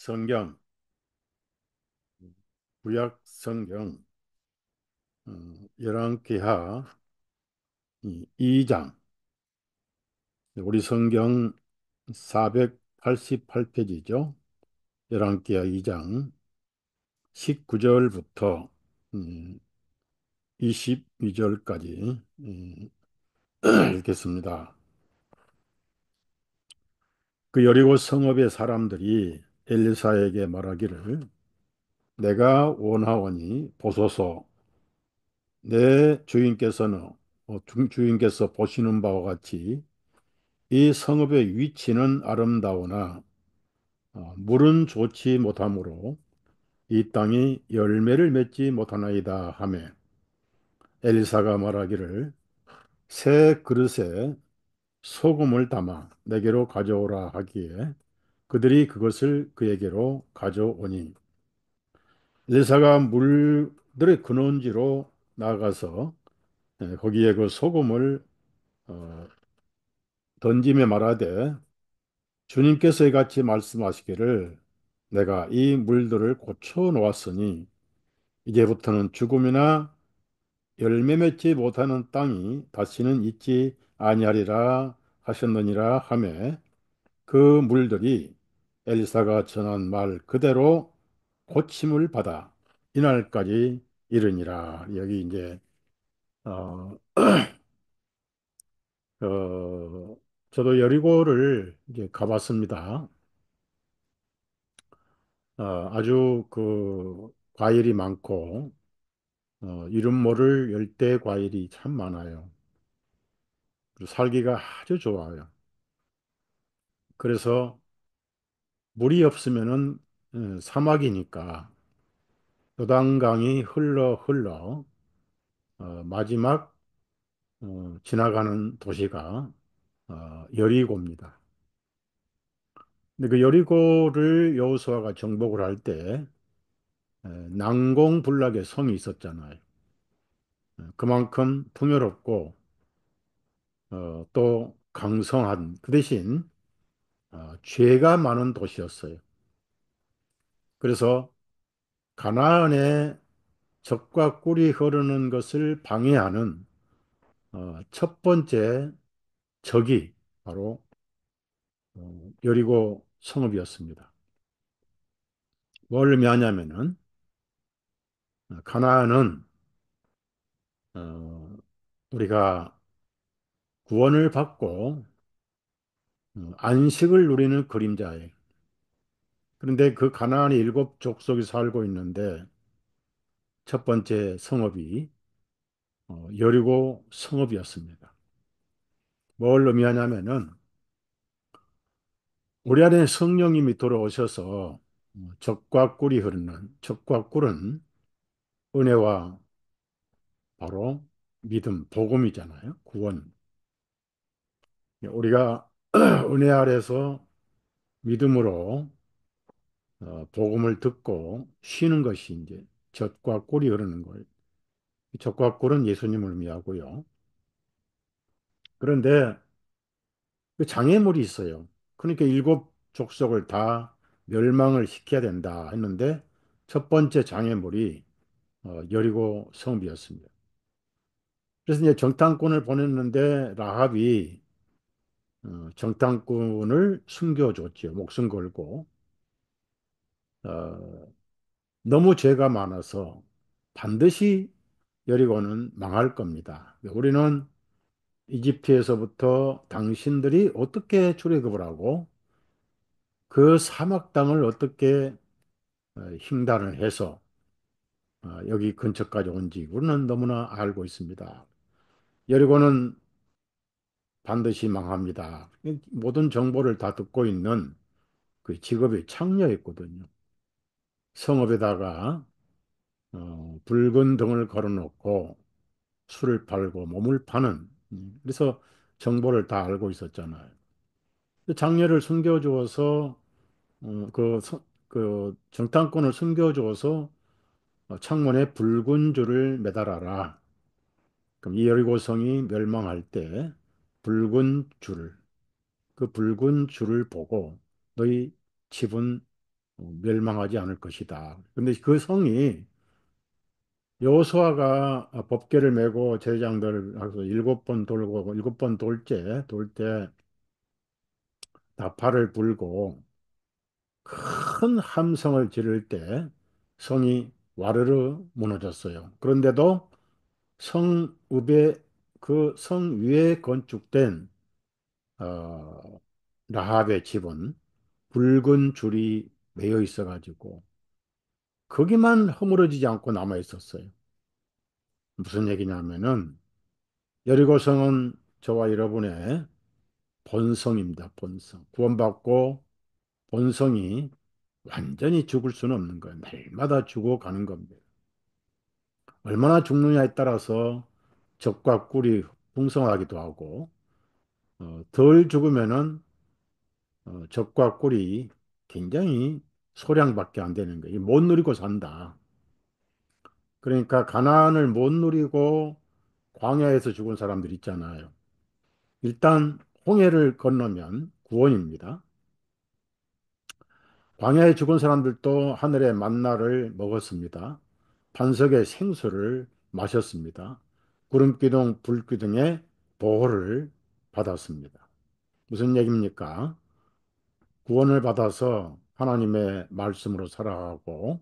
성경, 구약 성경, 열왕기하 2장, 우리 성경 488페이지죠. 열왕기하 2장 19절부터 22절까지 읽겠습니다. 그 여리고 성읍의 사람들이 엘리사에게 말하기를 내가 원하오니 보소서. 내 주인께서는 주인께서 보시는 바와 같이 이 성읍의 위치는 아름다우나 물은 좋지 못하므로 이 땅이 열매를 맺지 못하나이다 하매 엘리사가 말하기를 새 그릇에 소금을 담아 내게로 가져오라 하기에 그들이 그것을 그에게로 가져오니 엘리사가 물들의 근원지로 나가서 거기에 그 소금을 어, 던짐에 말하되 주님께서 이같이 말씀하시기를 내가 이 물들을 고쳐 놓았으니 이제부터는 죽음이나 열매 맺지 못하는 땅이 다시는 있지 아니하리라 하셨느니라 하매 그 물들이 엘리사가 전한 말 그대로 고침을 받아 이날까지 이르니라. 여기 이제 어, 저도 여리고를 이제 가봤습니다. 아주 그 과일이 많고 이름 모를 열대 과일이 참 많아요. 그리고 살기가 아주 좋아요. 그래서 물이 없으면은 사막이니까 요단강이 흘러 흘러 마지막 지나가는 도시가 여리고입니다. 근데 그 여리고를 여호수아가 정복을 할 때 난공불락의 성이 있었잖아요. 그만큼 풍요롭고 또 강성한 그 대신 죄가 많은 도시였어요. 그래서 가나안의 젖과 꿀이 흐르는 것을 방해하는 첫 번째 적이 바로 여리고 성읍이었습니다. 뭘 의미하냐면은 가나안은 어, 우리가 구원을 받고 안식을 누리는 그림자예요. 그런데 그 가나안에 일곱 족속이 살고 있는데 첫 번째 성읍이 여리고 성읍이었습니다. 뭘 의미하냐면은 우리 안에 성령님이 들어오셔서 젖과 꿀이 흐르는 젖과 꿀은 은혜와 바로 믿음, 복음이잖아요. 구원. 우리가 은혜 아래서 믿음으로 복음을 듣고 쉬는 것이 이제 젖과 꿀이 흐르는 거예요. 젖과 꿀은 예수님을 의미하고요. 그런데 그 장애물이 있어요. 그러니까 일곱 족속을 다 멸망을 시켜야 된다 했는데 첫 번째 장애물이 여리고 성읍이었습니다. 그래서 이제 정탐꾼을 보냈는데 라합이 정탐꾼을 숨겨줬죠. 목숨 걸고 어, 너무 죄가 많아서 반드시 여리고는 망할 겁니다. 우리는 이집트에서부터 당신들이 어떻게 출애굽을 하고 그 사막 땅을 어떻게 흉단을 해서 여기 근처까지 온지 우리는 너무나 알고 있습니다. 여리고는 반드시 망합니다. 모든 정보를 다 듣고 있는 그 직업이 창녀였거든요. 성읍에다가 붉은 등을 걸어놓고 술을 팔고 몸을 파는 그래서 정보를 다 알고 있었잖아요. 장녀를 숨겨주어서 그 정탐꾼을 숨겨주어서 창문에 붉은 줄을 매달아라. 그럼 이 여리고성이 멸망할 때 붉은 줄, 그 붉은 줄을 보고 너희 집은 멸망하지 않을 것이다. 근데 그 성이 여호수아가 법궤를 메고 제장들을 해서 7번 돌고 7번 돌 때 나팔을 불고 큰 함성을 지를 때 성이 와르르 무너졌어요. 그런데도 성읍에 그 성 위에 건축된 어, 라합의 집은 붉은 줄이 매여 있어가지고 거기만 허물어지지 않고 남아 있었어요. 무슨 얘기냐면은 여리고성은 저와 여러분의 본성입니다. 본성. 구원받고 본성이 완전히 죽을 수는 없는 거예요. 날마다 죽어가는 겁니다. 얼마나 죽느냐에 따라서 적과 꿀이 풍성하기도 하고 덜 죽으면은 적과 꿀이 굉장히 소량밖에 안 되는 거예요. 못 누리고 산다. 그러니까 가나안을 못 누리고 광야에서 죽은 사람들 있잖아요. 일단 홍해를 건너면 구원입니다. 광야에 죽은 사람들도 하늘의 만나를 먹었습니다. 반석의 생수를 마셨습니다. 구름기둥, 불기둥의 보호를 받았습니다. 무슨 얘기입니까? 구원을 받아서 하나님의 말씀으로 살아가고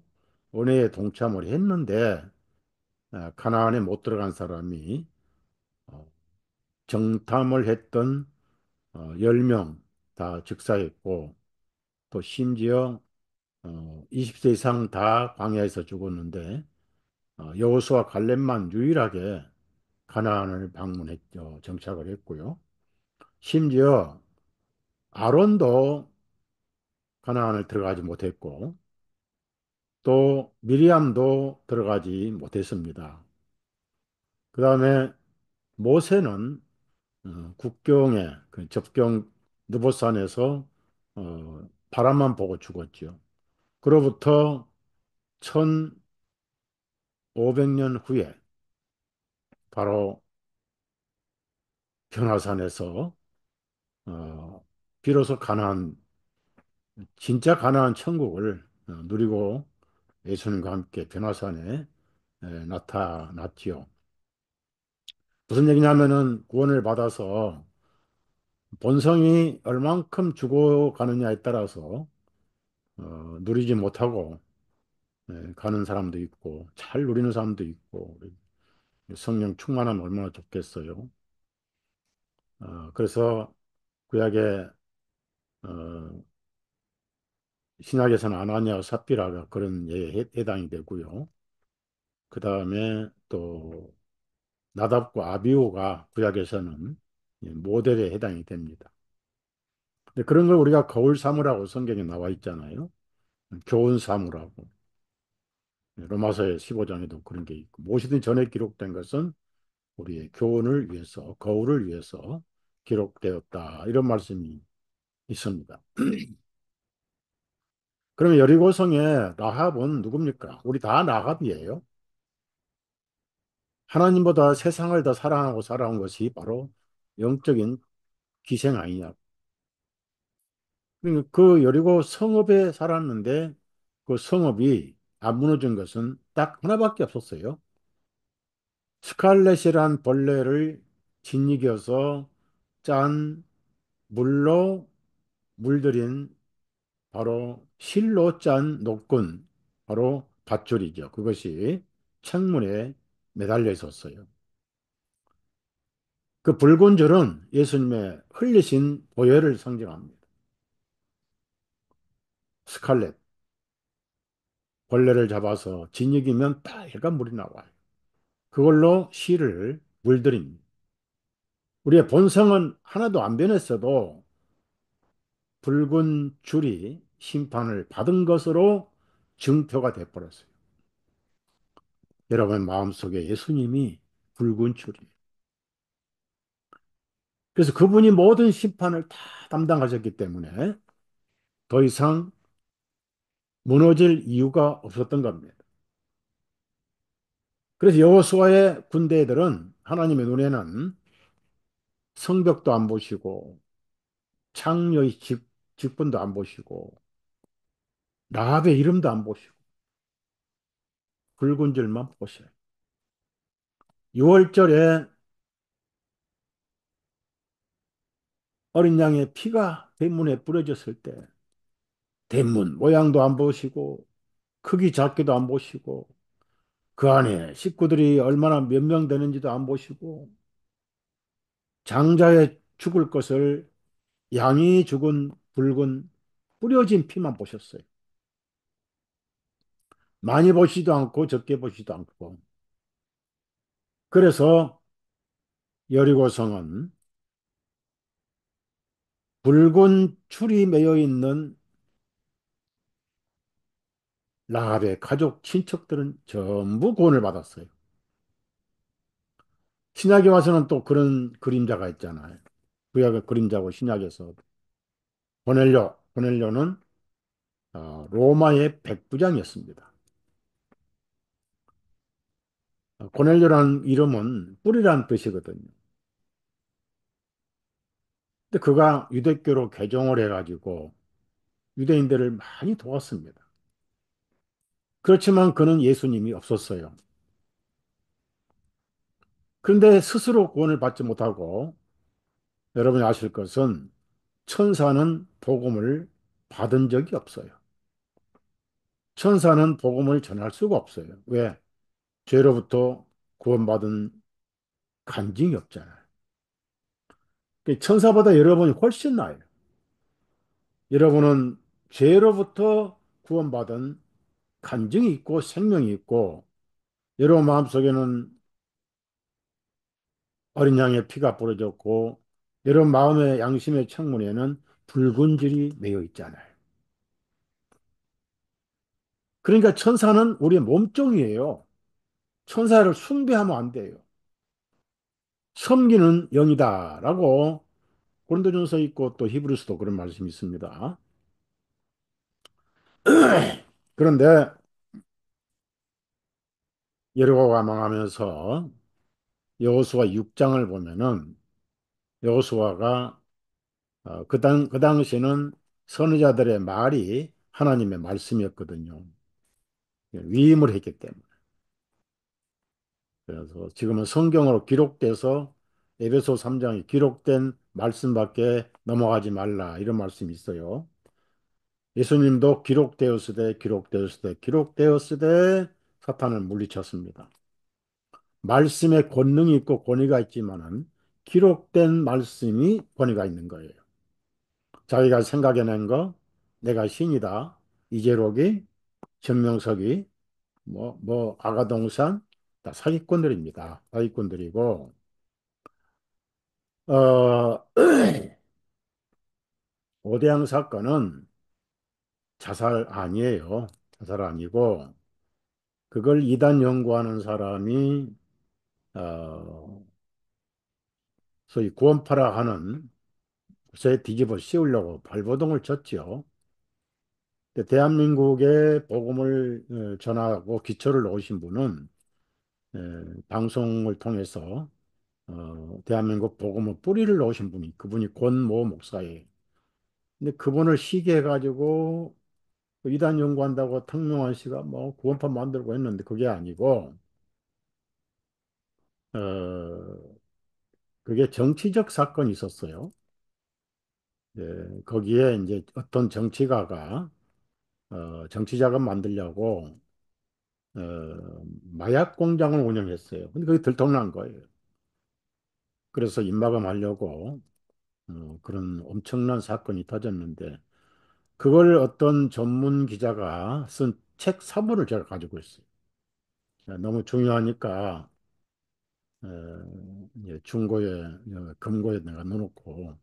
은혜에 동참을 했는데 가나안에 못 들어간 사람이 어, 정탐을 했던 10명 다 즉사했고 또 심지어 20세 이상 다 광야에서 죽었는데 여호수아 갈렙만 유일하게 가나안을 방문했죠. 정착을 했고요. 심지어 아론도 가나안을 들어가지 못했고 또 미리암도 들어가지 못했습니다. 그 다음에 모세는 국경에 그 접경 느보산에서 바람만 보고 죽었죠. 그로부터 1500년 후에 바로 변화산에서 비로소 가나안 진짜 가나안 천국을 누리고 예수님과 함께 변화산에 나타났지요. 무슨 얘기냐면은 구원을 받아서 본성이 얼만큼 죽어가느냐에 따라서 누리지 못하고 가는 사람도 있고 잘 누리는 사람도 있고 성령 충만하면 얼마나 좋겠어요. 그래서 구약에 어, 신약에서는 아나니아와 삽비라가 그런 예에 해당이 되고요. 그 다음에 또 나답과 아비후가 구약에서는 모델에 해당이 됩니다. 근데 그런 걸 우리가 거울 삼으라고 성경에 나와 있잖아요. 교훈 삼으라고. 로마서 15장에도 그런 게 있고 무엇이든 전에 기록된 것은 우리의 교훈을 위해서 거울을 위해서 기록되었다. 이런 말씀이 있습니다. 그러면 여리고성의 라합은 누굽니까? 우리 다 라합이에요. 하나님보다 세상을 더 사랑하고 살아온 것이 바로 영적인 기생 아니냐. 그러니까 그 여리고 성읍에 살았는데 그 성읍이 안 무너진 것은 딱 하나밖에 없었어요. 스칼렛이란 벌레를 짓이겨서 짠 물로 물들인 바로 실로 짠 녹군 바로 밧줄이죠. 그것이 창문에 매달려 있었어요. 그 붉은 줄은 예수님의 흘리신 보혈을 상징합니다. 스칼렛 벌레를 잡아서 진이기면 빨간 물이 나와요. 그걸로 실을 물들입니다. 우리의 본성은 하나도 안 변했어도 붉은 줄이 심판을 받은 것으로 증표가 돼버렸어요. 여러분 마음속에 예수님이 붉은 줄이에요. 그래서 그분이 모든 심판을 다 담당하셨기 때문에 더 이상 무너질 이유가 없었던 겁니다. 그래서 여호수아의 군대들은 하나님의 눈에는 성벽도 안 보시고 창녀의 직분도 안 보시고 라합의 이름도 안 보시고 붉은 줄만 보셔요. 6월절에 어린 양의 피가 대문에 뿌려졌을 때 대문 모양도 안 보시고 크기 작기도 안 보시고 그 안에 식구들이 얼마나 몇 명 되는지도 안 보시고 장자의 죽을 것을 양이 죽은 붉은 뿌려진 피만 보셨어요. 많이 보시지도 않고 적게 보시지도 않고. 그래서 여리고성은 붉은 줄이 매여 있는 라합의 가족 친척들은 전부 구원을 받았어요. 신약에 와서는 또 그런 그림자가 있잖아요. 구약의 그림자고 신약에서 고넬료는 로마의 백부장이었습니다. 고넬료라는 이름은 뿔이란 뜻이거든요. 근데 그가 유대교로 개종을 해가지고 유대인들을 많이 도왔습니다. 그렇지만 그는 예수님이 없었어요. 그런데 스스로 구원을 받지 못하고 여러분이 아실 것은 천사는 복음을 받은 적이 없어요. 천사는 복음을 전할 수가 없어요. 왜? 죄로부터 구원받은 간증이 없잖아요. 그 천사보다 여러분이 훨씬 나아요. 여러분은 죄로부터 구원받은 간증이 있고 생명이 있고 여러분 마음속에는 어린 양의 피가 뿌려졌고 여러분 마음의 양심의 창문에는 붉은 줄이 매여 있잖아요. 그러니까 천사는 우리의 몸종이에요. 천사를 숭배하면 안 돼요. 섬기는 영이다라고 고린도전서 있고 또 히브리서도 그런 말씀이 있습니다. 그런데 여리고가 망하면서 여호수아 6장을 보면은 여호수아가 그 당시에는 선지자들의 말이 하나님의 말씀이었거든요. 위임을 했기 때문에. 그래서 지금은 성경으로 기록돼서 에베소 3장에 기록된 말씀밖에 넘어가지 말라 이런 말씀이 있어요. 예수님도 기록되었으되 사탄을 물리쳤습니다. 말씀에 권능이 있고 권위가 있지만은 기록된 말씀이 권위가 있는 거예요. 자기가 생각해낸 거, 내가 신이다. 이재록이, 정명석이, 아가동산, 다 사기꾼들입니다. 사기꾼들이고, 어, 오대양 사건은 자살 아니에요. 자살 아니고, 그걸 이단 연구하는 사람이, 어, 소위 구원파라 하는 곳에 뒤집어 씌우려고 발버둥을 쳤지요. 근데 대한민국에 복음을 전하고 기초를 놓으신 분은 에, 방송을 통해서 대한민국 복음의 뿌리를 놓으신 분이 그분이 권모 목사예요. 근데 그분을 시기해가지고 그 이단 연구한다고 탕명환 씨가 뭐 구원파 만들고 했는데 그게 아니고 어, 그게 정치적 사건이 있었어요. 거기에 이제 어떤 정치가가 정치 자금 만들려고 마약 공장을 운영했어요. 근데 그게 들통난 거예요. 그래서 입마감하려고 그런 엄청난 사건이 터졌는데 그걸 어떤 전문 기자가 쓴 책 사본을 제가 가지고 있어요. 너무 중요하니까 이제 중고에 금고에 내가 넣어놓고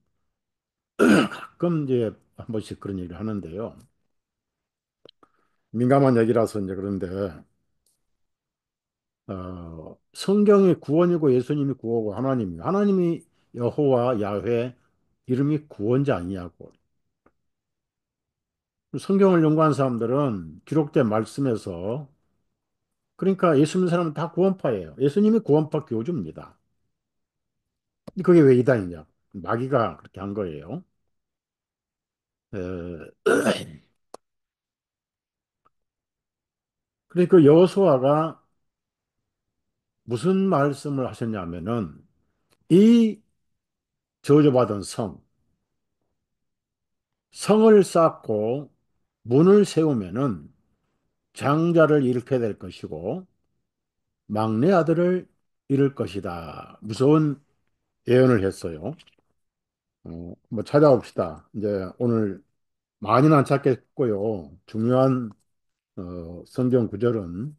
가끔 이제 한 번씩 그런 얘기를 하는데요. 민감한 얘기라서 이제 그런데 성경이 구원이고 예수님이 구원이고 하나님이 여호와 야훼 이름이 구원자 아니냐고. 성경을 연구한 사람들은 기록된 말씀에서 그러니까 예수 믿는 사람은 다 구원파예요. 예수님이 구원파 교주입니다. 그게 왜 이단이냐? 마귀가 그렇게 한 거예요. 에, 그러니까 여호수아가 무슨 말씀을 하셨냐면은 이 저주받은 성을 쌓고 문을 세우면은 장자를 잃게 될 것이고 막내 아들을 잃을 것이다. 무서운 예언을 했어요. 뭐 찾아봅시다. 이제 오늘 많이는 안 찾겠고요. 중요한 성경 구절은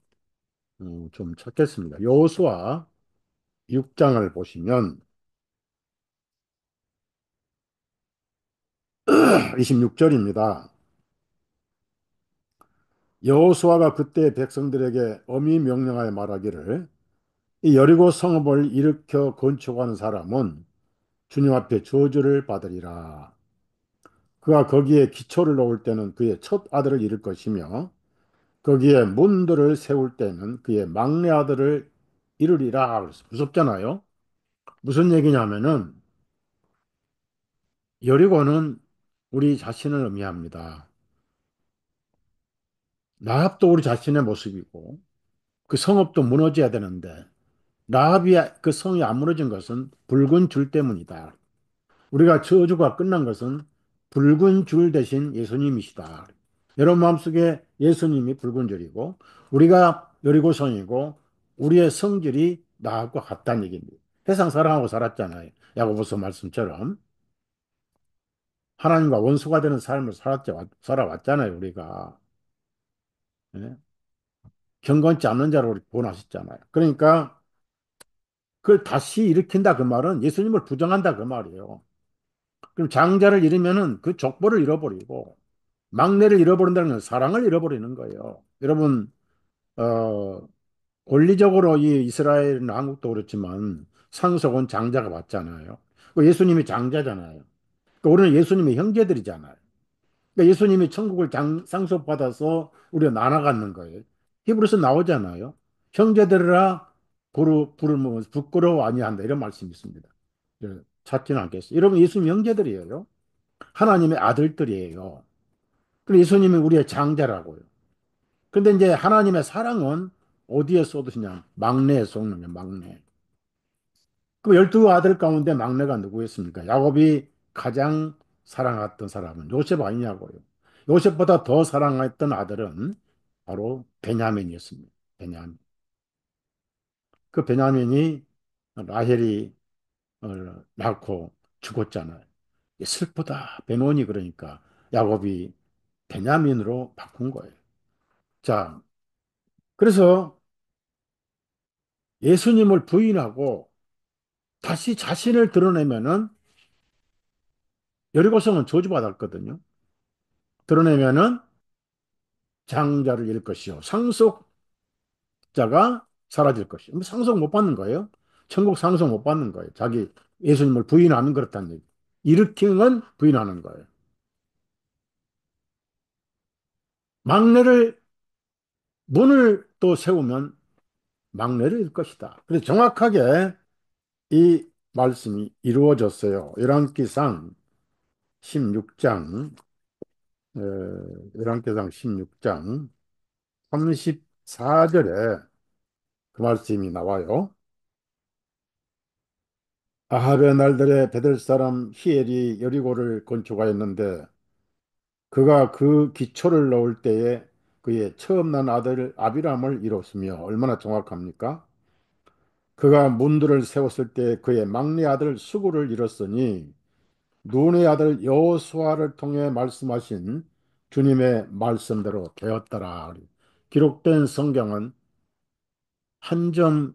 좀 찾겠습니다. 여호수아 6장을 보시면 26절입니다. 여호수아가 그때 백성들에게 엄히 명령하여 말하기를 이 여리고 성읍을 일으켜 건축하는 사람은 주님 앞에 저주를 받으리라. 그가 거기에 기초를 놓을 때는 그의 첫 아들을 잃을 것이며 거기에 문들을 세울 때는 그의 막내 아들을 이루리라. 그랬어. 무섭잖아요. 무슨 얘기냐면은 여리고는 우리 자신을 의미합니다. 라합도 우리 자신의 모습이고 그 성읍도 무너져야 되는데 라합이 그 성이 안 무너진 것은 붉은 줄 때문이다. 우리가 저주가 끝난 것은 붉은 줄 대신 예수님이시다. 여러분 마음속에 예수님이 붉은 줄이고 우리가 여리고성이고 우리의 성질이 나하고 같다는 얘기입니다. 세상 사랑하고 살았잖아요. 야고보서 말씀처럼 하나님과 원수가 되는 삶을 살아왔잖아요. 우리가 예? 경건치 않는 자로 우리 구원하셨잖아요. 그러니까 그걸 다시 일으킨다 그 말은 예수님을 부정한다 그 말이에요. 그럼 장자를 잃으면은 그 족보를 잃어버리고 막내를 잃어버린다는 건 사랑을 잃어버리는 거예요. 여러분, 어, 원리적으로 이 이스라엘은 한국도 그렇지만 상속은 장자가 받잖아요. 그 예수님이 장자잖아요. 그 우리는 예수님의 형제들이잖아요. 그러니까 예수님이 천국을 상속받아서 우리가 나눠갖는 거예요. 히브리서 나오잖아요. 형제들이라 부르면 부끄러워 아니한다 이런 말씀이 있습니다. 예, 찾지는 않겠어요. 여러분 예수님 형제들이에요. 하나님의 아들들이에요. 그리고 예수님이 우리의 장자라고요. 근데 이제 하나님의 사랑은 어디에 쏟으시냐? 막내에 쏟는 거예요, 막내. 그 12 아들 가운데 막내가 누구였습니까? 야곱이 가장 사랑했던 사람은 요셉 아니냐고요. 요셉보다 더 사랑했던 아들은 바로 베냐민이었습니다. 베냐민. 그 베냐민이 라헬이 낳고 죽었잖아요. 슬프다. 베노니 그러니까 야곱이 베냐민으로 바꾼 거예요. 자, 그래서 예수님을 부인하고 다시 자신을 드러내면은 여리고성은 저주받았거든요. 드러내면은 장자를 잃을 것이요. 상속자가 사라질 것이요. 뭐 상속 못 받는 거예요. 천국 상속 못 받는 거예요. 자기 예수님을 부인하면 그렇다는 얘기. 일으키는 건 부인하는 거예요. 막내를 문을 또 세우면 막내를 잃을 것이다. 그래서 정확하게 이 말씀이 이루어졌어요. 열왕기상 16장, 열왕기상 16장 34절에 그 말씀이 나와요. 아합의 날들에 베들 사람 히엘이 여리고를 건축하였는데 그가 그 기초를 넣을 때에 그의 처음 난 아들 아비람을 잃었으며 얼마나 정확합니까? 그가 문들을 세웠을 때 그의 막내 아들 수구를 잃었으니 눈의 아들 여호수아를 통해 말씀하신 주님의 말씀대로 되었더라. 기록된 성경은 한 점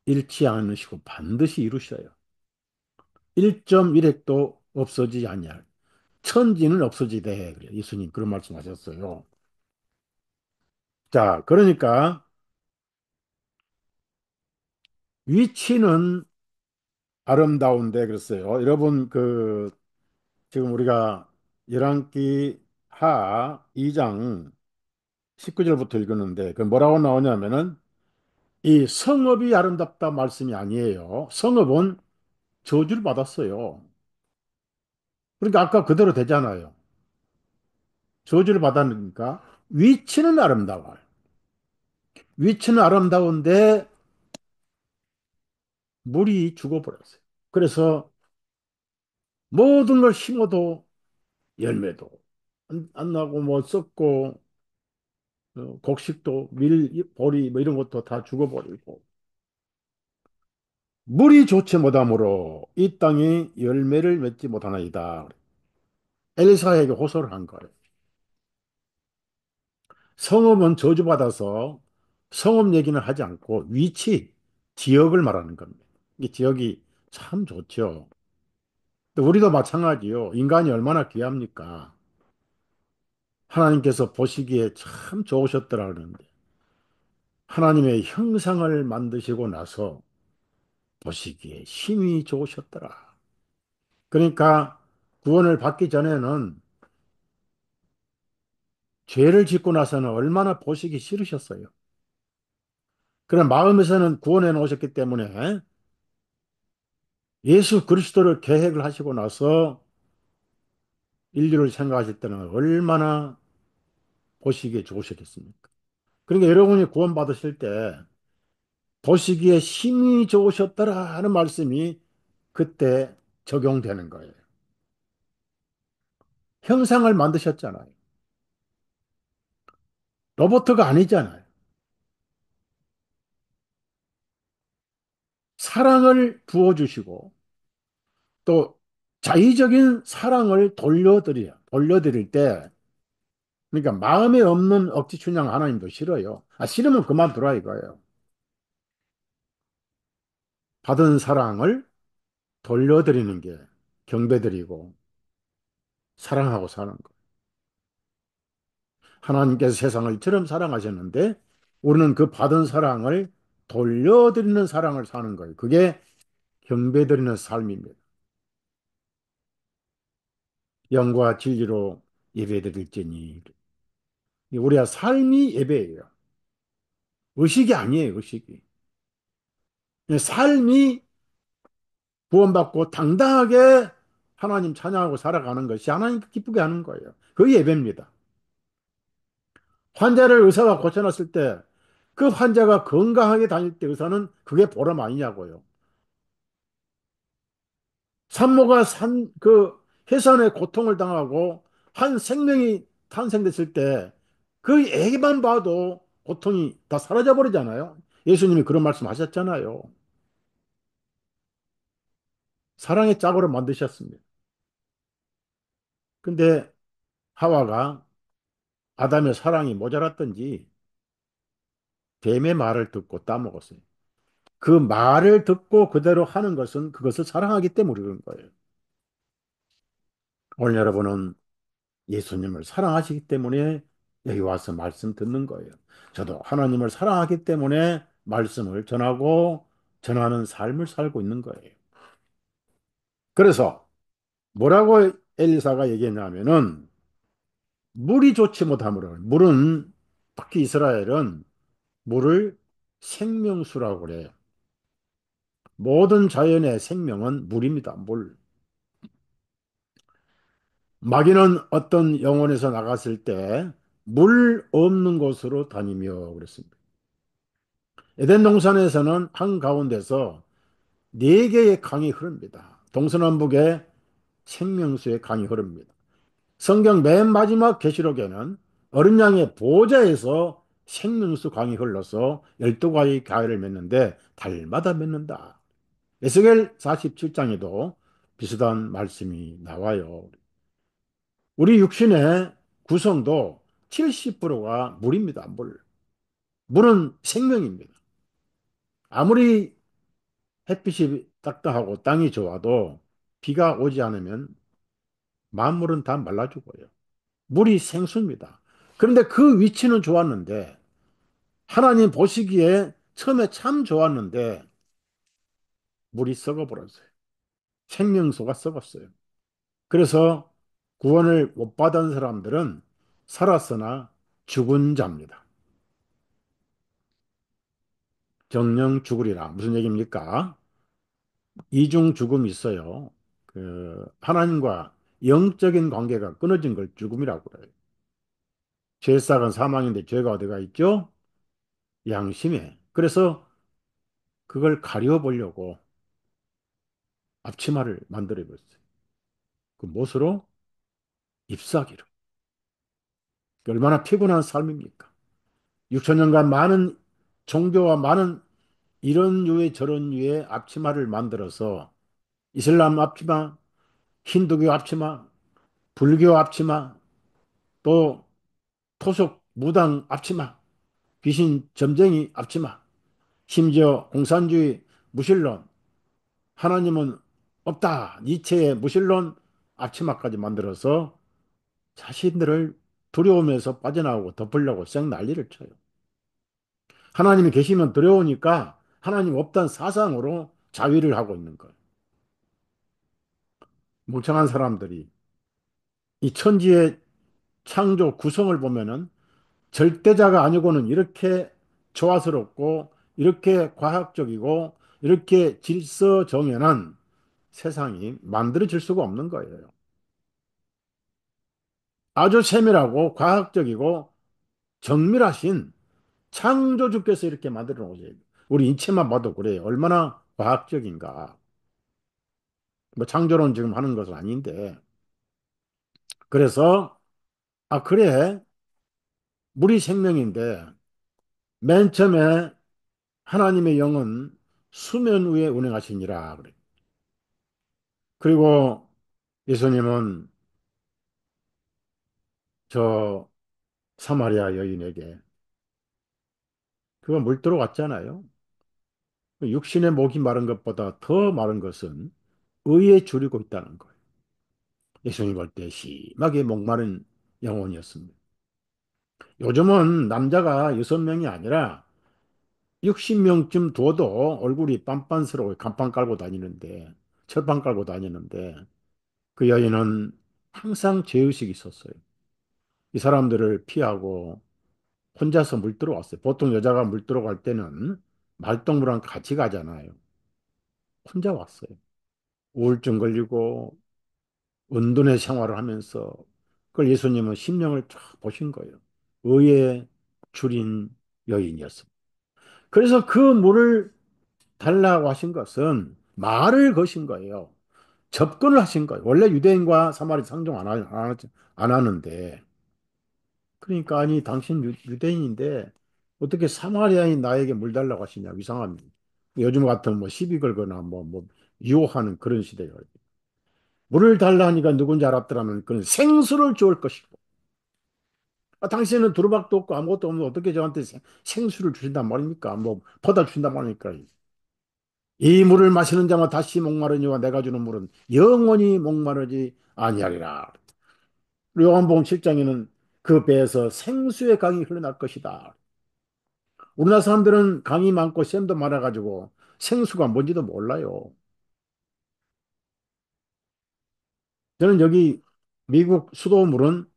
잃지 않으시고 반드시 이루셔요. 1.1핵도 없어지지 아니할. 천지는 없어지되 그래. 예수님 그런 말씀하셨어요. 자, 그러니까 위치는 아름다운데 그랬어요. 여러분 그 지금 우리가 열왕기 하 2장 19절부터 읽었는데 그 뭐라고 나오냐면은 이 성읍이 아름답다 말씀이 아니에요. 성읍은 저주를 받았어요. 그러니까 아까 그대로 되잖아요. 저주를 받았으니까 위치는 아름다워요. 위치는 아름다운데 물이 죽어버렸어요. 그래서 모든 걸 심어도 열매도 안 나고 뭐 썩고 곡식도 보리 뭐 이런 것도 다 죽어버리고 물이 좋지 못하므로 이 땅이 열매를 맺지 못하나이다. 엘리사에게 호소를 한 거예요. 성읍은 저주받아서 성읍 얘기는 하지 않고 위치, 지역을 말하는 겁니다. 이 지역이 참 좋죠. 또 우리도 마찬가지요. 인간이 얼마나 귀합니까? 하나님께서 보시기에 참 좋으셨더라 그러는데 하나님의 형상을 만드시고 나서 보시기에 힘이 좋으셨더라. 그러니까 구원을 받기 전에는 죄를 짓고 나서는 얼마나 보시기 싫으셨어요. 그런 마음에서는 구원해 놓으셨기 때문에 예수 그리스도를 계획을 하시고 나서 인류를 생각하실 때는 얼마나 보시기에 좋으셨겠습니까? 그러니까 여러분이 구원받으실 때 보시기에 힘이 좋으셨더라 하는 말씀이 그때 적용되는 거예요. 형상을 만드셨잖아요. 로봇가 아니잖아요. 사랑을 부어주시고 또 자의적인 사랑을 돌려드릴 때 그러니까 마음에 없는 억지 춘향 하나님도 싫어요. 싫으면 그만두라 이거예요. 받은 사랑을 돌려드리는 게 경배드리고 사랑하고 사는 거. 하나님께서 세상을 이처럼 사랑하셨는데 우리는 그 받은 사랑을 돌려드리는 사랑을 사는 거예요. 그게 경배드리는 삶입니다. 영과 진리로 예배드릴지니. 우리가 삶이 예배예요. 의식이 아니에요, 의식이. 삶이 구원받고 당당하게 하나님 찬양하고 살아가는 것이 하나님 기쁘게 하는 거예요. 그 예배입니다. 환자를 의사가 고쳐놨을 때 그 환자가 건강하게 다닐 때 의사는 그게 보람 아니냐고요. 산모가 해산의 고통을 당하고 한 생명이 탄생됐을 때 그 애기만 봐도 고통이 다 사라져 버리잖아요. 예수님이 그런 말씀 하셨잖아요. 사랑의 짝으로 만드셨습니다. 근데 하와가 아담의 사랑이 모자랐던지 뱀의 말을 듣고 따먹었어요. 그 말을 듣고 그대로 하는 것은 그것을 사랑하기 때문에 그런 거예요. 오늘 여러분은 예수님을 사랑하시기 때문에 여기 와서 말씀 듣는 거예요. 저도 하나님을 사랑하기 때문에 말씀을 전하고 전하는 삶을 살고 있는 거예요. 그래서 뭐라고 엘리사가 얘기했냐면은 물이 좋지 못하므로 물은 특히 이스라엘은 물을 생명수라고 그래요. 모든 자연의 생명은 물입니다. 물. 마귀는 어떤 영혼에서 나갔을 때 물 없는 곳으로 다니며 그랬습니다. 에덴 동산에서는 한가운데서 네 개의 강이 흐릅니다. 동서남북에 생명수의 강이 흐릅니다. 성경 맨 마지막 계시록에는 어린 양의 보좌에서 생명수 강이 흘러서 12가지 가위를 맺는데 달마다 맺는다. 에스겔 47장에도 비슷한 말씀이 나와요. 우리 육신의 구성도 70%가 물입니다. 물. 물은 생명입니다. 아무리 햇빛이 따뜻하고 땅이 좋아도 비가 오지 않으면 만물은 다 말라 죽어요. 물이 생수입니다. 그런데 그 위치는 좋았는데 하나님 보시기에 처음에 참 좋았는데 물이 썩어버렸어요. 생명수가 썩었어요. 그래서 구원을 못 받은 사람들은 살았으나 죽은 자입니다. 정령 죽으리라. 무슨 얘기입니까? 이중 죽음이 있어요. 하나님과 영적인 관계가 끊어진 걸 죽음이라고 그래요. 죄싹은 사망인데 죄가 어디가 있죠? 양심에. 그래서 그걸 가려보려고 앞치마를 만들어 버렸어요. 그 못으로 잎사귀로. 얼마나 피곤한 삶입니까? 6천 년간 많은 종교와 많은 이런 류의 저런 류의 앞치마를 만들어서 이슬람 앞치마, 힌두교 앞치마, 불교 앞치마, 또 토속 무당 앞치마, 귀신 점쟁이 앞치마, 심지어 공산주의 무신론, 하나님은 없다, 니체의 무신론 앞치마까지 만들어서 자신들을 두려움에서 빠져나오고 덮으려고 쌩 난리를 쳐요. 하나님이 계시면 두려우니까 하나님 없다는 사상으로 자위를 하고 있는 거예요. 멍청한 사람들이 이 천지의 창조 구성을 보면은 절대자가 아니고는 이렇게 조화스럽고 이렇게 과학적이고 이렇게 질서 정연한 세상이 만들어질 수가 없는 거예요. 아주 세밀하고 과학적이고 정밀하신 창조주께서 이렇게 만들어 놓으세요. 우리 인체만 봐도 그래요. 얼마나 과학적인가. 뭐 창조론 지금 하는 것은 아닌데. 그래서 아 그래 물이 생명인데 맨 처음에 하나님의 영은 수면 위에 운행하시니라 그래. 그리고 예수님은 저 사마리아 여인에게 그거 물 들어갔잖아요. 육신의 목이 마른 것보다 더 마른 것은 의에 줄이고 있다는 거예요. 예수님 볼 때 심하게 목마른 영혼이었습니다. 요즘은 남자가 6명이 아니라 60명쯤 둬도 얼굴이 빤빤스러워 간판 깔고 다니는데 철판 깔고 다니는데 그 여인은 항상 죄의식이 있었어요. 이 사람들을 피하고 혼자서 물 들어왔어요. 보통 여자가 물 들어갈 때는 말동무랑 같이 가잖아요. 혼자 왔어요. 우울증 걸리고 은둔의 생활을 하면서 그걸 예수님은 심령을 쫙 보신 거예요. 의에 줄인 여인이었습니다. 그래서 그 물을 달라고 하신 것은 말을 거신 거예요. 접근을 하신 거예요. 원래 유대인과 사마리 상종 안 하는데. 그러니까 아니 당신 유대인인데 어떻게 사마리아인 나에게 물 달라고 하시냐 이상합니다. 요즘 같은 뭐 시비 걸거나 뭐 유혹하는 그런 시대가 물을 달라 하니까 누군지 알았더라면 그는 생수를 주올 것이고 아, 당신은 두루박도 없고 아무것도 없는데 어떻게 저한테 생수를 주신단 말입니까? 뭐 퍼다 주신단 말입니까? 이 물을 마시는 자만 다시 목마르니와 내가 주는 물은 영원히 목마르지 아니하리라. 요한복음 7장에는 그 배에서 생수의 강이 흘러날 것이다. 우리나라 사람들은 강이 많고 샘도 많아가지고 생수가 뭔지도 몰라요. 저는 여기 미국 수돗물은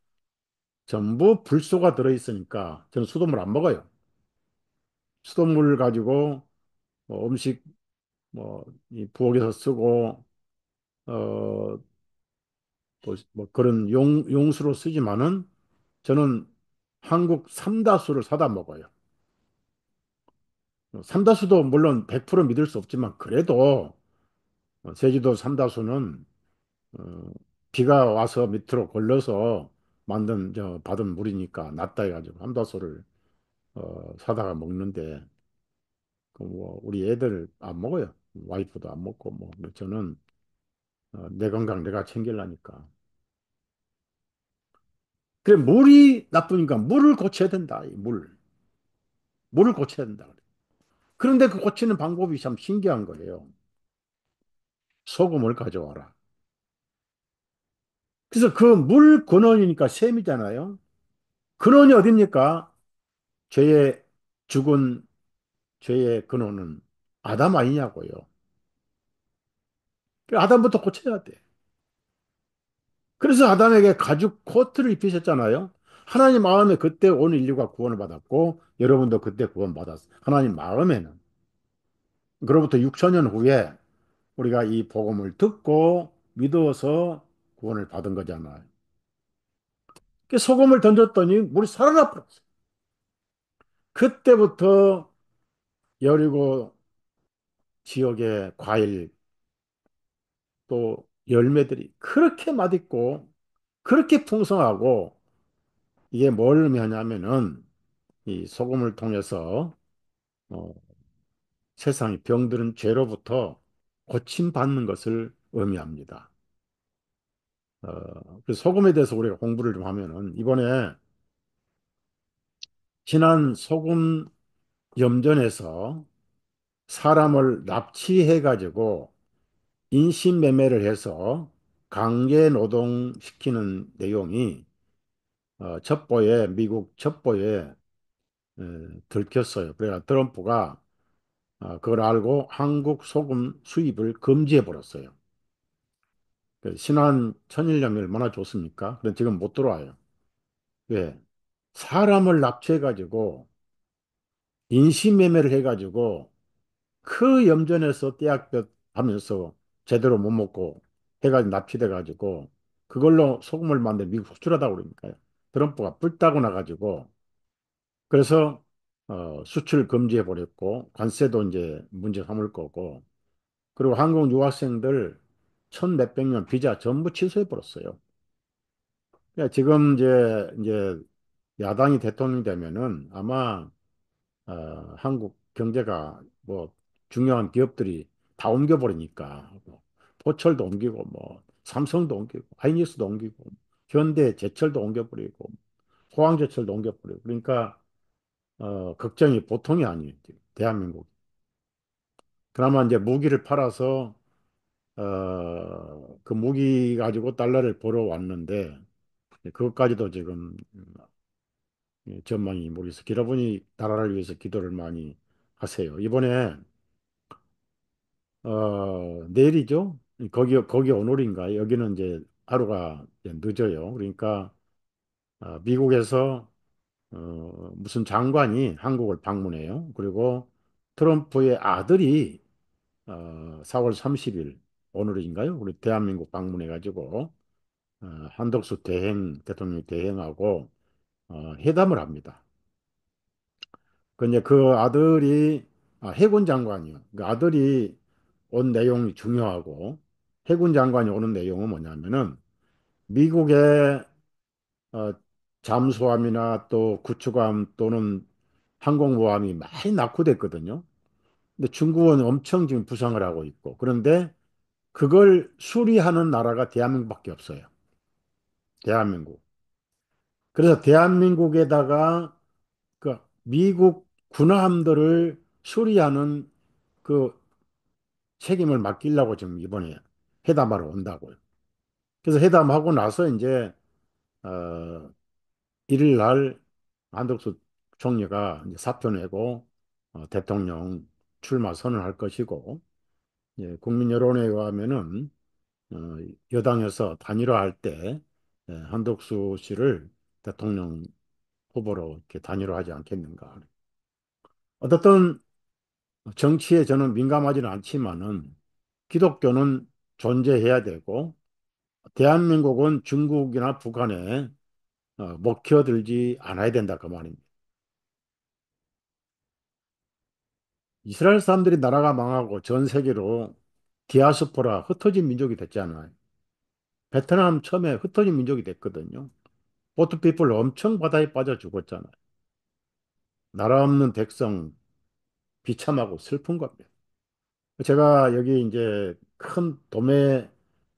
전부 불소가 들어있으니까 저는 수돗물 안 먹어요. 수돗물 가지고 뭐 음식 뭐이 부엌에서 쓰고 어 뭐 그런 용수로 쓰지만은 저는 한국 삼다수를 사다 먹어요. 삼다수도 물론 100% 믿을 수 없지만 그래도 제주도 삼다수는 어, 비가 와서 밑으로 걸러서 만든 받은 물이니까 낫다 해가지고 삼다수를 사다가 먹는데 그뭐 우리 애들 안 먹어요. 와이프도 안 먹고 뭐 저는 내 건강 내가 챙기려니까. 그래 물이 나쁘니까 물을 고쳐야 된다. 이 물을 고쳐야 된다. 그런데 그 고치는 방법이 참 신기한 거예요. 소금을 가져와라. 그래서 그 물 근원이니까 샘이잖아요. 근원이 어딥니까? 죄의 죽은 죄의 근원은 아담 아니냐고요. 그 아담부터 고쳐야 돼. 그래서 아담에게 가죽 코트를 입히셨잖아요. 하나님 마음에 그때 온 인류가 구원을 받았고 여러분도 그때 구원받았어. 하나님 마음에는. 그로부터 6천 년 후에 우리가 이 복음을 듣고 믿어서 구원을 받은 거잖아요. 그 소금을 던졌더니 물이 살아나 버렸어요. 그때부터 여리고 지역의 과일 또 열매들이 그렇게 맛있고 그렇게 풍성하고 이게 뭘 의미하냐면은 이 소금을 통해서 어, 세상의 병들은 죄로부터 고침받는 것을 의미합니다. 그 소금에 대해서 우리가 공부를 좀 하면은 이번에 지난 소금 염전에서 사람을 납치해 가지고 인신매매를 해서 강제 노동시키는 내용이 첩보에 미국 첩보에 들켰어요. 그래서 트럼프가 그걸 알고 한국 소금 수입을 금지해 버렸어요. 그 신한 천일염이 얼마나 좋습니까? 그런데 지금 못 들어와요. 왜? 사람을 납치해 가지고 인신매매를 해 가지고 그 염전에서 떼약볕 하면서 제대로 못 먹고 해가지고 납치돼 가지고 그걸로 소금을 만들 미국 수출하다 그러니까요. 트럼프가 뿔따고 나가지고 그래서 수출 금지해 버렸고 관세도 이제 문제 삼을 거고 그리고 한국 유학생들 천 몇백 명 비자 전부 취소해 버렸어요. 그러니까 지금 이제 야당이 대통령이 되면은 아마 한국 경제가 뭐 중요한 기업들이 다 옮겨버리니까 뭐 포철도 옮기고 뭐 삼성도 옮기고 하이닉스도 옮기고 현대 제철도 옮겨버리고 포항제철도 옮겨버리고 그러니까 걱정이 보통이 아니에요. 지금 대한민국. 그나마 이제 무기를 팔아서 그 무기 가지고 달러를 벌어 왔는데 그것까지도 지금 전망이 모르겠어요. 여러분이 나라를 위해서 기도를 많이 하세요. 이번에 내일이죠? 거기 오늘인가? 여기는 이제 하루가 이제 늦어요. 그러니까 미국에서 무슨 장관이 한국을 방문해요. 그리고 트럼프의 아들이 4월 30일 오늘인가요? 우리 대한민국 방문해가지고 한덕수 대통령이 대행하고 회담을 합니다. 그 이제 그 아들이 해군 장관이요. 그 아들이 온 내용이 중요하고 해군 장관이 오는 내용은 뭐냐면은 미국의 어, 잠수함이나 또 구축함 또는 항공모함이 많이 낙후됐거든요. 근데 중국은 엄청 지금 부상을 하고 있고 그런데 그걸 수리하는 나라가 대한민국밖에 없어요. 대한민국. 그래서 대한민국에다가 그 미국 군함들을 수리하는 그 책임을 맡기려고 지금 이번에 회담하러 온다고요. 그래서 회담하고 나서 이제 어, 1일 날 한덕수 총리가 이제 사표 내고 대통령 출마 선언할 것이고 예, 국민 여론에 의하면은 어, 여당에서 단일화할 때 한덕수 씨를 대통령 후보로 이렇게 단일화하지 않겠는가. 어떻든 정치에 저는 민감하지는 않지만은 기독교는 존재해야 되고 대한민국은 중국이나 북한에 먹혀들지 않아야 된다 그 말입니다. 이스라엘 사람들이 나라가 망하고 전 세계로 디아스포라 흩어진 민족이 됐잖아요. 베트남 처음에 흩어진 민족이 됐거든요. 보트피플 엄청 바다에 빠져 죽었잖아요. 나라 없는 백성 비참하고 슬픈 겁니다. 제가 여기 이제 큰 도매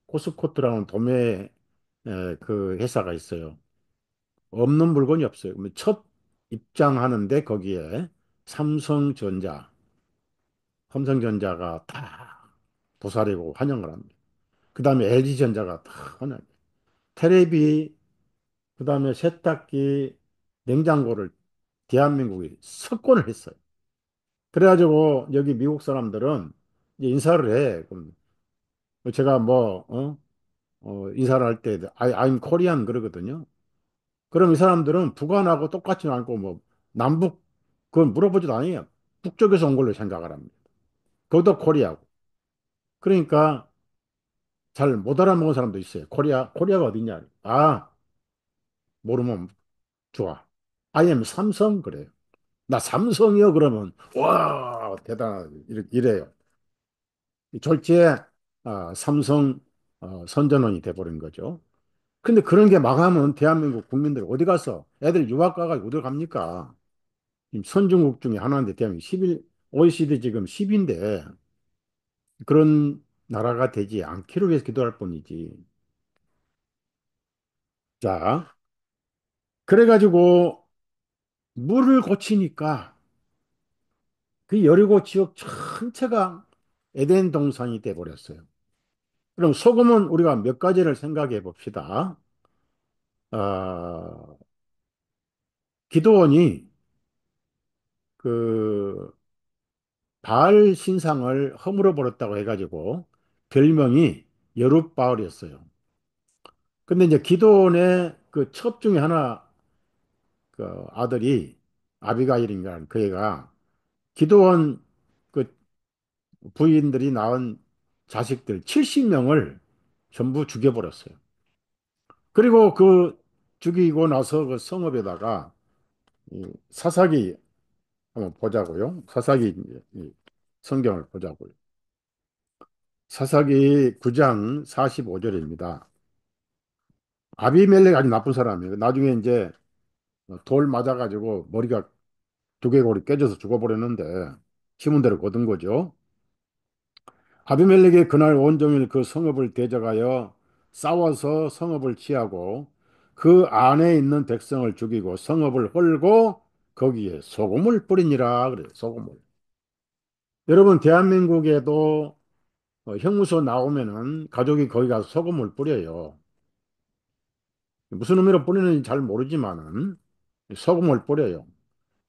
코스코트라는 도매 그 회사가 있어요. 없는 물건이 없어요. 그러면 첫 입장하는데 거기에 삼성전자, 삼성전자가 다 도사리고 환영을 합니다. 그 다음에 LG전자가 다 환영해요. 테레비, 그 다음에 세탁기, 냉장고를 대한민국이 석권을 했어요. 그래가지고 여기 미국 사람들은 이제 인사를 해. 그럼 제가 인사를 할 때 I'm Korean 그러거든요. 그럼 이 사람들은 북한하고 똑같지는 않고 뭐 남북 그건 물어보지도 않아요. 북쪽에서 온 걸로 생각을 합니다. 그것도 코리아고. 그러니까 잘 못 알아먹은 사람도 있어요. 코리아가 어디냐? 모르면 좋아. I am 삼성 그래요. 나 삼성이요 그러면 와 대단하다 이래요. 졸지에 삼성 선전원이 돼버린 거죠. 근데 그런 게 망하면 대한민국 국민들 어디 가서 애들 유학 가가지고 어디 갑니까? 지금 선진국 중에 하나인데 대한민국 11, OECD 지금 10인데 그런 나라가 되지 않기를 위해서 기도할 뿐이지. 자, 그래가지고 물을 고치니까 그 여리고 지역 전체가 에덴 동산이 돼 버렸어요. 그럼 소금은 우리가 몇 가지를 생각해 봅시다. 아, 기도원이 그 바알 신상을 허물어 버렸다고 해가지고 별명이 여룻바알이었어요. 근데 이제 기도원의 그 첩 중에 하나 그 아들이 아비가일인가 그 애가 기도원 그 부인들이 낳은 자식들 70명을 전부 죽여버렸어요. 그리고 그 죽이고 나서 그 성읍에다가 이 사사기 한번 보자고요. 사사기 이 성경을 보자고요. 사사기 9장 45절입니다. 아비멜렉 아주 나쁜 사람이에요. 나중에 이제 돌 맞아가지고 머리가 두개골이 깨져서 죽어버렸는데 시몬 대로 거둔 거죠. 아비멜렉이 그날 온종일 그 성읍을 대적하여 싸워서 성읍을 취하고 그 안에 있는 백성을 죽이고 성읍을 헐고 거기에 소금을 뿌리니라 그래요. 소금을. 여러분 대한민국에도 형무소 나오면은 가족이 거기 가서 소금을 뿌려요. 무슨 의미로 뿌리는지 잘 모르지만은 소금을 뿌려요.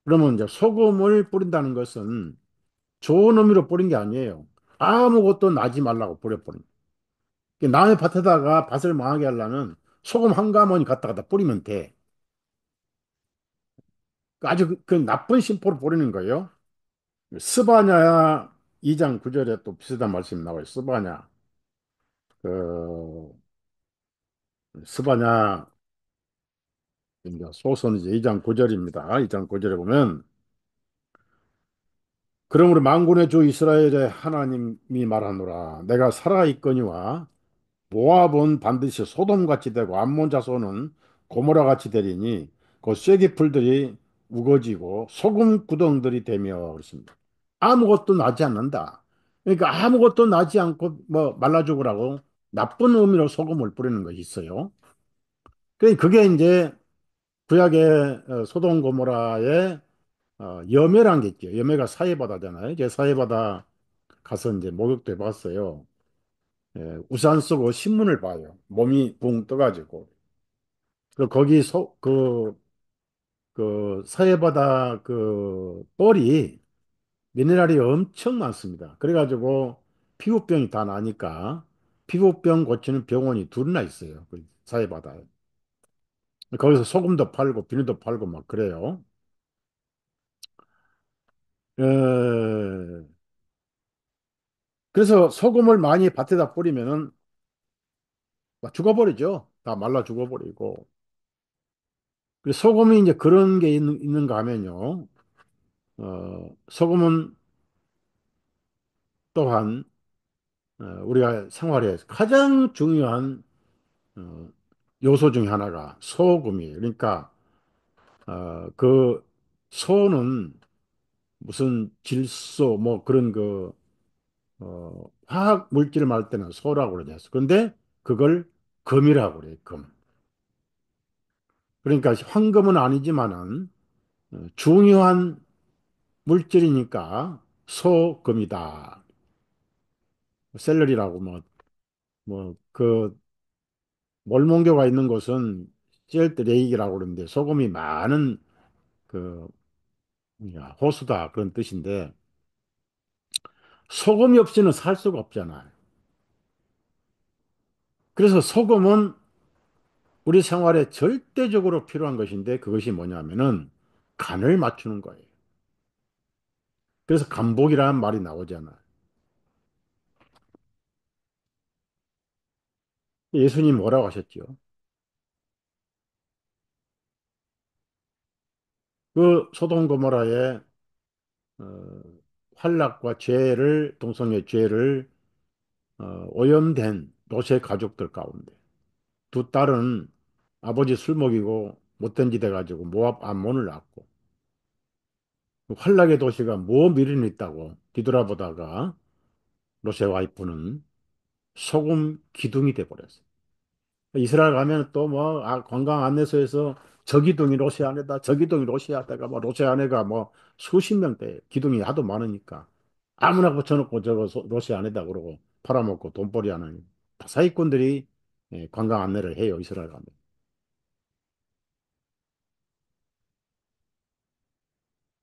그러면 이제 소금을 뿌린다는 것은 좋은 의미로 뿌린 게 아니에요. 아무것도 나지 말라고 뿌려버린. 남의 밭에다가 밭을 망하게 하려면 소금 한 가마니 갖다가 뿌리면 돼. 아주 그 나쁜 심보를 뿌리는 거예요. 스바냐 2장 9절에 또 비슷한 말씀이 나와요. 스바냐. 그, 스바냐, 소선이제 2장 9절입니다. 2장 9절에 보면, 그러므로 만군의 주 이스라엘의 하나님이 말하노라. 내가 살아있거니와 모압은 반드시 소돔같이 되고 암몬 자손은 고모라같이 되리니 그 쇠기풀들이 우거지고 소금 구덩들이 되며 그렇습니다. 아무것도 나지 않는다. 그러니까 아무것도 나지 않고 뭐 말라 죽으라고 나쁜 의미로 소금을 뿌리는 것이 있어요. 그게 이제 구약의 소돔 고모라의 여매란 게 있죠. 여매가 사해바다잖아요. 제 사해바다 가서 이제 목욕도 해봤어요. 우산 쓰고 신문을 봐요. 몸이 붕 떠가지고. 그 거기 그 사해바다 그 뻘이 미네랄이 엄청 많습니다. 그래가지고 피부병이 다 나니까 피부병 고치는 병원이 둘이나 있어요. 그 사해바다에. 거기서 소금도 팔고 비누도 팔고 막 그래요. 에, 그래서 소금을 많이 밭에다 뿌리면은 막 죽어버리죠. 다 말라 죽어버리고. 그래서 소금이 이제 그런 게 있는가 하면요. 소금은 또한 우리가 생활에 가장 중요한 어, 요소 중에 하나가 소금이에요. 그러니까 그 소는 무슨 질소 뭐 그런 그 화학 물질을 말할 때는 소라고 그러죠. 그런데 그걸 금이라고 그래요. 금. 그러니까 황금은 아니지만은 중요한 물질이니까 소금이다. 샐러리라고 그 몰몬교가 있는 곳은 셀트레이기라고 그러는데 소금이 많은 그 호수다 그런 뜻인데 소금이 없이는 살 수가 없잖아요. 그래서 소금은 우리 생활에 절대적으로 필요한 것인데 그것이 뭐냐면은 간을 맞추는 거예요. 그래서 간복이라는 말이 나오잖아요. 예수님 뭐라고 하셨죠? 그 소돔 고모라의 어, 환락과 죄를 동성애 죄를 오염된 롯의 가족들 가운데 두 딸은 아버지 술 먹이고 못된 짓 해가지고 모압 암몬을 낳고 그 환락의 도시가 뭐 미련이 있다고 뒤돌아보다가 롯의 와이프는 소금 기둥이 돼버렸어요. 이스라엘 가면 또 뭐 관광 안내소에서 저 기둥이 롯의 아내다, 저 기둥이 롯의 아내가 뭐 롯의 아내가 뭐 수십 명대 기둥이 하도 많으니까 아무나 붙여놓고 저거 롯의 아내다 그러고 팔아먹고 돈벌이 하는 사기꾼들이 관광 안내를 해요 이스라엘 가면.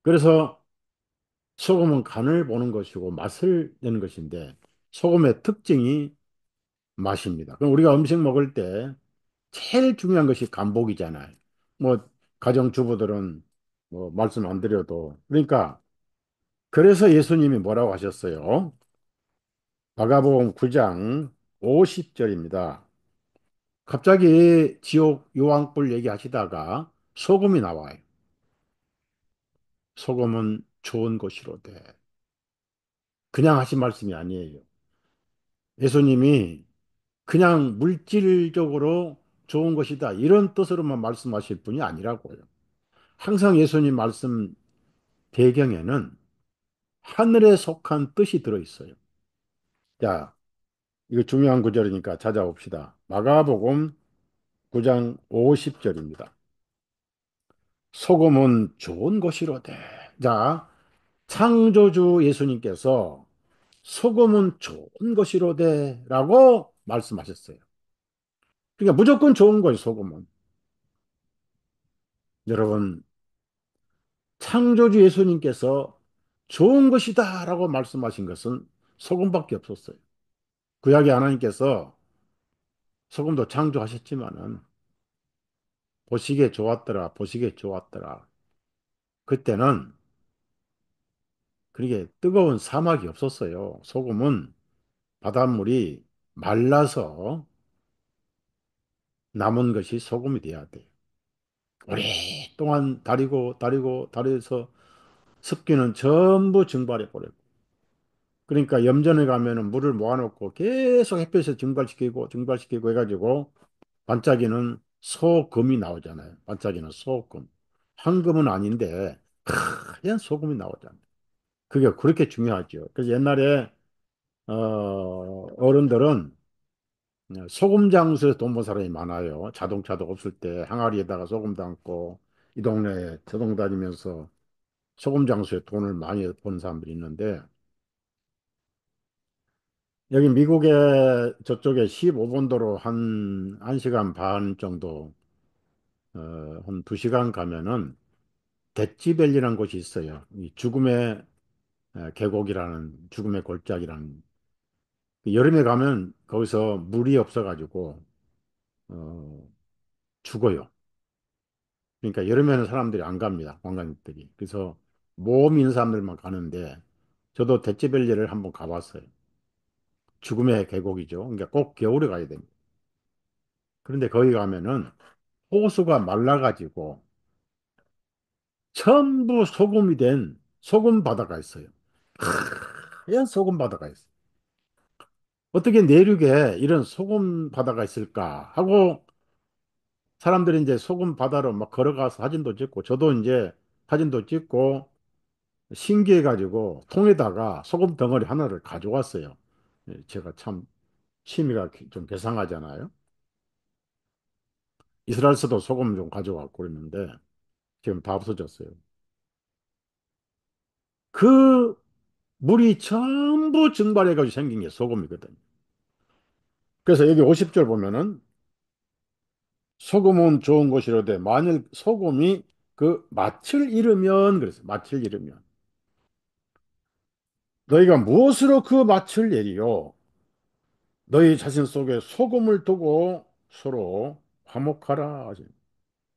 그래서 소금은 간을 보는 것이고 맛을 내는 것인데 소금의 특징이 맛입니다. 그럼 우리가 음식 먹을 때 제일 중요한 것이 간복이잖아요. 뭐 가정주부들은 뭐 말씀 안 드려도 그러니까 그래서 예수님이 뭐라고 하셨어요? 마가복음 9장 50절입니다. 갑자기 지옥 요한불 얘기하시다가 소금이 나와요. 소금은 좋은 것이로되 그냥 하신 말씀이 아니에요. 예수님이 그냥 물질적으로 좋은 것이다 이런 뜻으로만 말씀하실 분이 아니라고요. 항상 예수님 말씀 배경에는 하늘에 속한 뜻이 들어있어요. 자, 이거 중요한 구절이니까 찾아봅시다. 마가복음 9장 50절입니다. 소금은 좋은 것이로되. 자, 창조주 예수님께서 소금은 좋은 것이로되 라고 말씀하셨어요. 그러니까 무조건 좋은 거예요, 소금은. 여러분, 창조주 예수님께서 좋은 것이다 라고 말씀하신 것은 소금밖에 없었어요. 구약의 하나님께서 소금도 창조하셨지만은 보시기에 좋았더라, 보시기에 좋았더라. 그때는 그렇게 뜨거운 사막이 없었어요. 소금은 바닷물이 말라서 남은 것이 소금이 돼야 돼요. 오랫동안 다리고, 습기는 전부 증발해 버려요. 그러니까 염전에 가면은 물을 모아놓고 계속 햇볕에 증발시키고 해가지고 반짝이는 소금이 나오잖아요. 반짝이는 소금. 황금은 아닌데 하얀 소금이 나오잖아요. 그게 그렇게 중요하죠. 그래서 옛날에 어른들은 소금 장수에 돈 번 사람이 많아요. 자동차도 없을 때 항아리에다가 소금 담고 이 동네에 저동 다니면서 소금 장수에 돈을 많이 번 사람들이 있는데 여기 미국의 저쪽에 15번도로 한 1시간 반 정도 한 2시간 가면은 데치밸리라는 곳이 있어요. 이 죽음의 계곡이라는 죽음의 골짜기라는 여름에 가면 거기서 물이 없어가지고 어, 죽어요. 그러니까 여름에는 사람들이 안 갑니다. 관광객들이. 그래서 모험 있는 사람들만 가는데 저도 데치밸리를 한번 가봤어요. 죽음의 계곡이죠. 그러니까 꼭 겨울에 가야 됩니다. 그런데 거기 가면은 호수가 말라가지고 전부 소금이 된 소금 바다가 있어요. 하얀 소금 바다가 있어요. 어떻게 내륙에 이런 소금 바다가 있을까 하고 사람들이 이제 소금 바다로 막 걸어가서 사진도 찍고 저도 이제 사진도 찍고 신기해가지고 통에다가 소금 덩어리 하나를 가져왔어요. 제가 참 취미가 좀 괴상하잖아요. 이스라엘에서도 소금 좀 가져왔고 그랬는데 지금 다 없어졌어요. 그 물이 전부 증발해가지고 생긴 게 소금이거든요. 그래서 여기 50절 보면은 소금은 좋은 것이로되 만일 소금이 그 맛을 잃으면 그래서 맛을 잃으면 너희가 무엇으로 그 맛을 내리요? 너희 자신 속에 소금을 두고 서로 화목하라.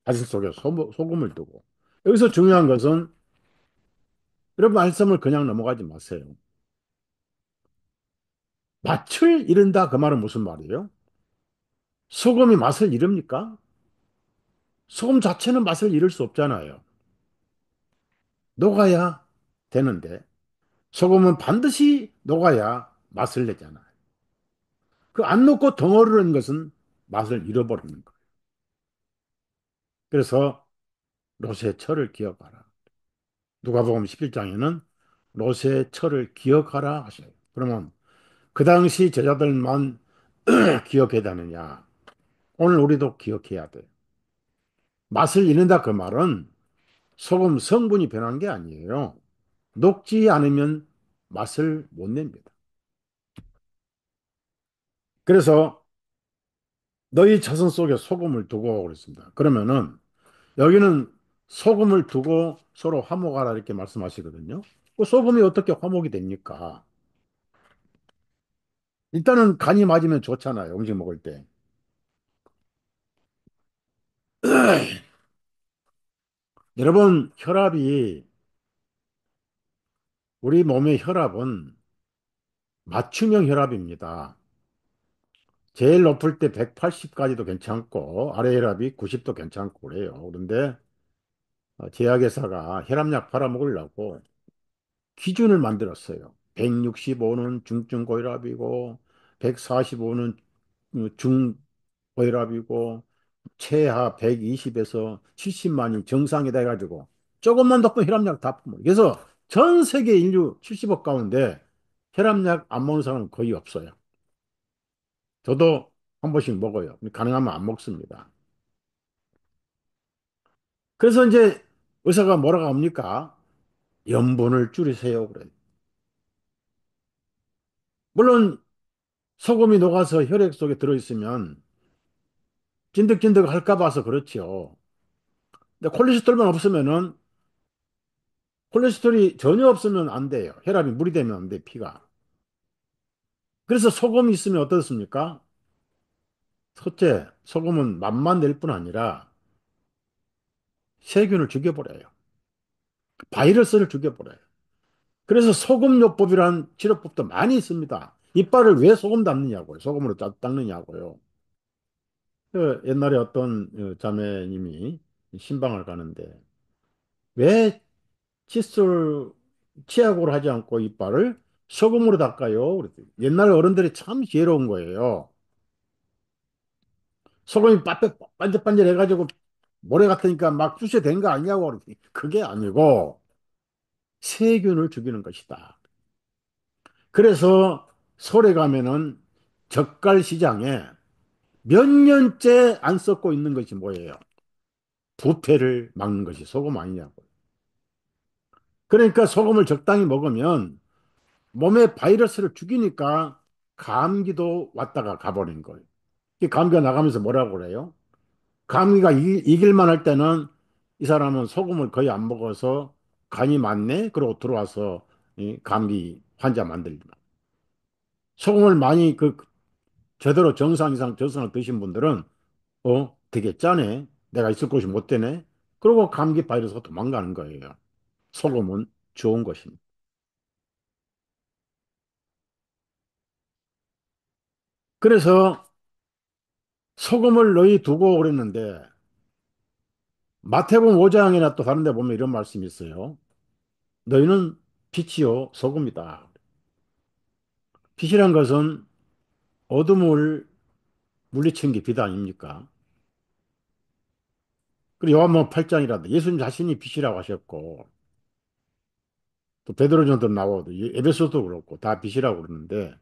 자신 속에 소금을 두고. 여기서 중요한 것은 여러분 말씀을 그냥 넘어가지 마세요. 맛을 잃은다 그 말은 무슨 말이에요? 소금이 맛을 잃습니까? 소금 자체는 맛을 잃을 수 없잖아요. 녹아야 되는데 소금은 반드시 녹아야 맛을 내잖아. 그 안 녹고 덩어리는 것은 맛을 잃어버리는 거예요. 그래서 로세 철을 기억하라. 누가복음 11장에는 로세 철을 기억하라 하셔요. 그러면 그 당시 제자들만 기억해야 되느냐? 오늘 우리도 기억해야 돼. 맛을 잃는다 그 말은 소금 성분이 변한 게 아니에요. 녹지 않으면 맛을 못 냅니다. 그래서 너희 자손 속에 소금을 두고 그랬습니다. 그러면은 여기는 소금을 두고 서로 화목하라 이렇게 말씀하시거든요. 그 소금이 어떻게 화목이 됩니까? 일단은 간이 맞으면 좋잖아요. 음식 먹을 때. 여러분, 우리 몸의 혈압은 맞춤형 혈압입니다. 제일 높을 때 180까지도 괜찮고, 아래 혈압이 90도 괜찮고 그래요. 그런데 제약회사가 혈압약 팔아먹으려고 기준을 만들었어요. 165는 중증고혈압이고, 145는 중고혈압이고, 최하 120에서 70만이 정상이다 해가지고, 조금만 높은 혈압약 다 품어요. 그래서 전 세계 인류 70억 가운데 혈압약 안 먹는 사람은 거의 없어요. 저도 한 번씩 먹어요. 가능하면 안 먹습니다. 그래서 이제 의사가 뭐라고 합니까? 염분을 줄이세요. 그래. 물론 소금이 녹아서 혈액 속에 들어있으면 찐득찐득 할까 봐서 그렇지요. 근데 콜레스테롤만 없으면은 콜레스테롤이 전혀 없으면 안 돼요. 혈압이 물이 되면 안 돼, 피가. 그래서 소금이 있으면 어떻습니까? 첫째, 소금은 맛만 낼 뿐 아니라 세균을 죽여버려요. 바이러스를 죽여버려요. 그래서 소금요법이란 치료법도 많이 있습니다. 이빨을 왜 소금 닦느냐고요. 소금으로 닦느냐고요. 옛날에 어떤 자매님이 신방을 가는데 왜 칫솔, 치약으로 하지 않고 이빨을 소금으로 닦아요? 그랬더니 옛날 어른들이 참 지혜로운 거예요. 소금이 반질반질 해가지고 모래 같으니까 막 쑤셔댄 거 아니냐고 그랬더니 그게 아니고 세균을 죽이는 것이다. 그래서 서울에 가면은 젓갈 시장에 몇 년째 안 썩고 있는 것이 뭐예요? 부패를 막는 것이 소금 아니냐고. 그러니까 소금을 적당히 먹으면 몸에 바이러스를 죽이니까 감기도 왔다가 가버린 거예요. 이 감기가 나가면서 뭐라고 그래요? 감기가 이길만 할 때는 이 사람은 소금을 거의 안 먹어서 간이 많네? 그러고 들어와서 이 감기 환자 만들지. 소금을 많이 제대로 정상 이상 저승을 드신 분들은 되게 짜네. 내가 있을 곳이 못 되네. 그리고 감기 바이러스가 도망가는 거예요. 소금은 좋은 것입니다. 그래서 소금을 너희 두고 그랬는데 마태복음 5장이나 또 다른 데 보면 이런 말씀이 있어요. 너희는 빛이요 소금이다. 빛이란 것은 어둠을 물리친 게 빛 아닙니까? 그리고 요한복음 8장이라도 예수님 자신이 빛이라고 하셨고 또 베드로전도 나오고 에베소도 그렇고 다 빛이라고 그러는데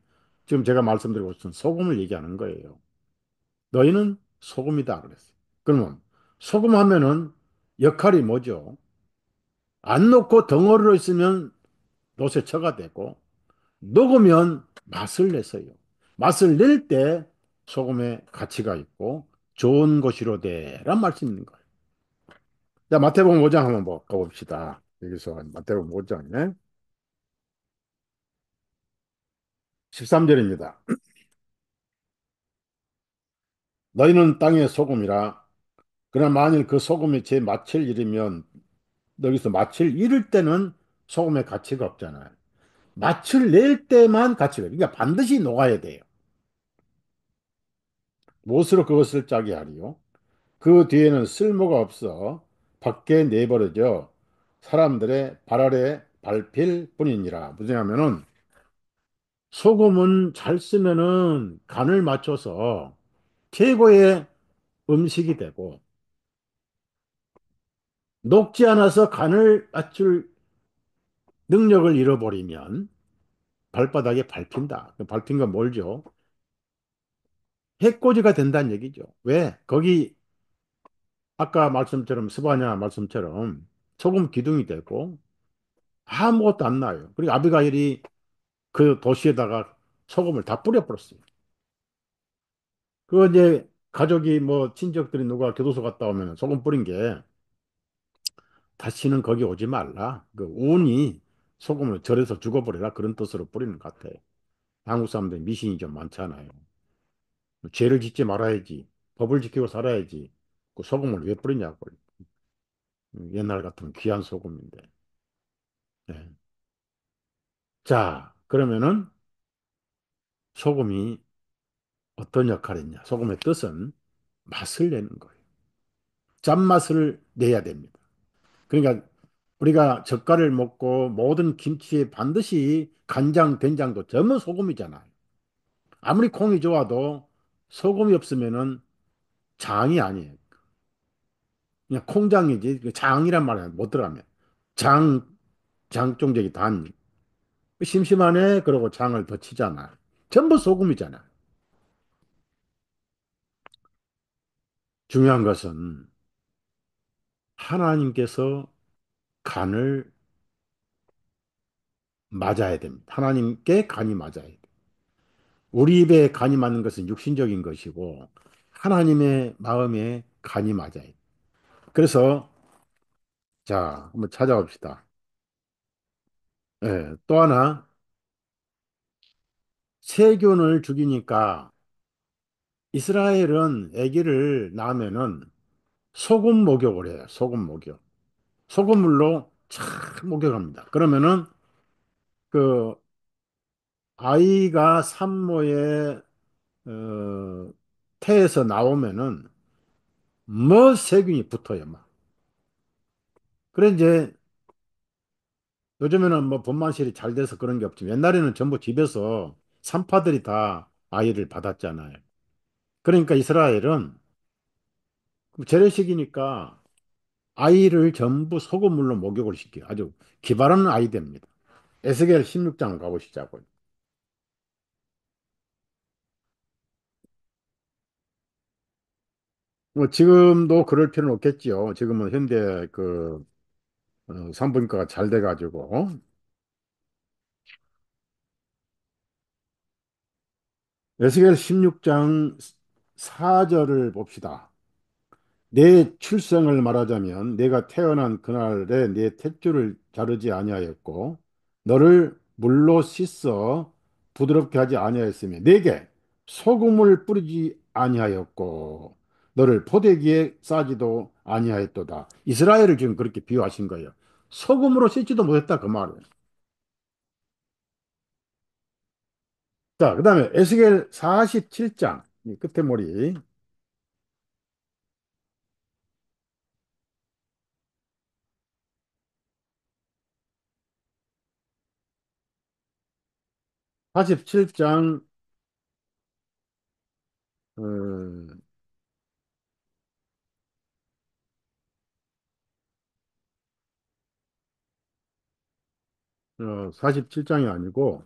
지금 제가 말씀드리고 있는 소금을 얘기하는 거예요. 너희는 소금이다 그랬어요. 그러면 소금 하면은 역할이 뭐죠? 안 넣고 덩어리로 있으면 노세처가 되고 녹으면 맛을 내서요. 맛을 낼 때 소금의 가치가 있고 좋은 것이로 되란 말씀이 있는 거예요. 자, 마태복음 5장 한번 가봅시다. 여기서 마태복음 5장에 13절입니다. 너희는 땅의 소금이라. 그러나 만일 그 소금이 제 맛을 잃으면 여기서 맛을 잃을 때는 소금의 가치가 없잖아요. 맛을 낼 때만 가치가 있어요. 그러니까 반드시 녹아야 돼요. 못으로 그것을 짜게 하리요. 그 뒤에는 쓸모가 없어 밖에 내버려져 사람들의 발 아래 밟힐 뿐이니라. 무슨 냐면은 소금은 잘 쓰면은 간을 맞춰서 최고의 음식이 되고 녹지 않아서 간을 맞출 능력을 잃어버리면 발바닥에 밟힌다. 그 밟힌 건 뭘죠? 해코지가 된다는 얘기죠. 왜? 거기 아까 말씀처럼 스바냐 말씀처럼 소금 기둥이 되고 아무것도 안 나요. 그리고 아비가일이 그 도시에다가 소금을 다 뿌려버렸어요. 그 이제 가족이 뭐 친척들이 누가 교도소 갔다 오면 소금 뿌린 게 다시는 거기 오지 말라. 그 운이 소금을 절여서 죽어버리라 그런 뜻으로 뿌리는 것 같아요. 한국 사람들 미신이 좀 많잖아요. 죄를 짓지 말아야지. 법을 지키고 살아야지. 그 소금을 왜 뿌리냐고. 옛날 같으면 귀한 소금인데. 예. 자, 그러면은 소금이 어떤 역할을 했냐? 소금의 뜻은 맛을 내는 거예요. 짠맛을 내야 됩니다. 그러니까 우리가 젓갈을 먹고 모든 김치에 반드시 간장, 된장도 전부 소금이잖아요. 아무리 콩이 좋아도 소금이 없으면은 장이 아니에요. 그냥 콩장이지 그 장이란 말은 못 들어가면 장, 장종적이 단. 심심하네 그러고 장을 더 치잖아. 전부 소금이잖아. 중요한 것은 하나님께서 간을 맞아야 됩니다. 하나님께 간이 맞아야 돼요. 우리 입에 간이 맞는 것은 육신적인 것이고 하나님의 마음에 간이 맞아야 돼요. 그래서 자, 한번 찾아봅시다. 예, 또 하나 세균을 죽이니까 이스라엘은 아기를 낳으면은 소금 목욕을 해요. 소금 목욕. 소금물로 착 목욕합니다. 그러면은 그 아이가 산모의 태에서 나오면은 뭐 세균이 붙어요, 막. 그래 이제 요즘에는 뭐 분만실이 잘 돼서 그런 게 없지만 옛날에는 전부 집에서 산파들이 다 아이를 받았잖아요. 그러니까 이스라엘은 재래식이니까 아이를 전부 소금물로 목욕을 시켜요. 아주 기발한 아이디어입니다. 에스겔 16장 가보시자고요. 뭐 지금도 그럴 필요는 없겠지요. 지금은 현대 그 산부인과가 잘 돼가지고 에스겔 16장 4절을 봅시다. 내 출생을 말하자면 내가 태어난 그날에 내 탯줄을 자르지 아니하였고 너를 물로 씻어 부드럽게 하지 아니하였으며 내게 소금을 뿌리지 아니하였고 너를 포대기에 싸지도 아니하였도다. 이스라엘을 지금 그렇게 비유하신 거예요. 소금으로 씻지도 못했다 그 말은. 자, 그다음에 에스겔 47장 이 끝에 머리 47장 47장이 아니고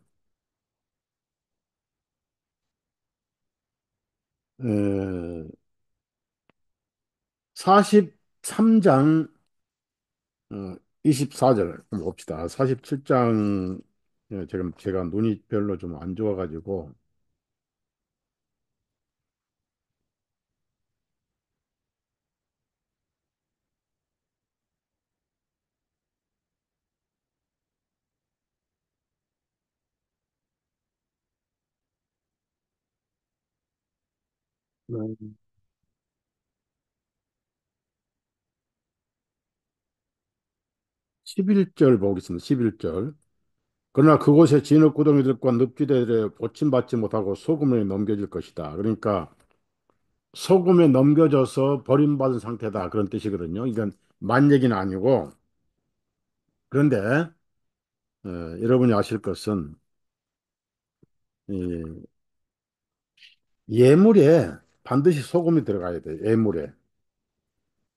43장 24절 한번 봅시다. 47장 지금 제가 눈이 별로 좀 안 좋아가지고 음, 11절 보겠습니다. 11절. 그러나 그곳에 진흙구덩이들과 늪지대들에 고침받지 못하고 소금에 넘겨질 것이다. 그러니까 소금에 넘겨져서 버림받은 상태다. 그런 뜻이거든요. 이건 만 얘기는 아니고 그런데 여러분이 아실 것은 이 예물에 반드시 소금이 들어가야 돼요. 예물에.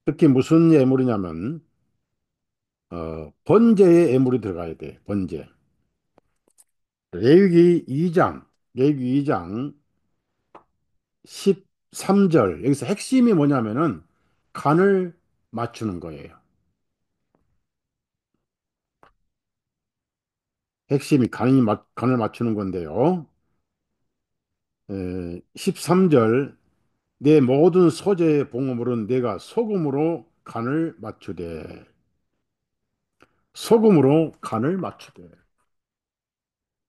특히 무슨 예물이냐면 번제의 예물이 들어가야 돼. 번제. 레위기 2장, 레위기 2장 13절. 여기서 핵심이 뭐냐면은 간을 맞추는 거예요. 핵심이 간을 맞추는 건데요. 13절 내 모든 소재의 봉헌물은 내가 소금으로 간을 맞추되 소금으로 간을 맞추되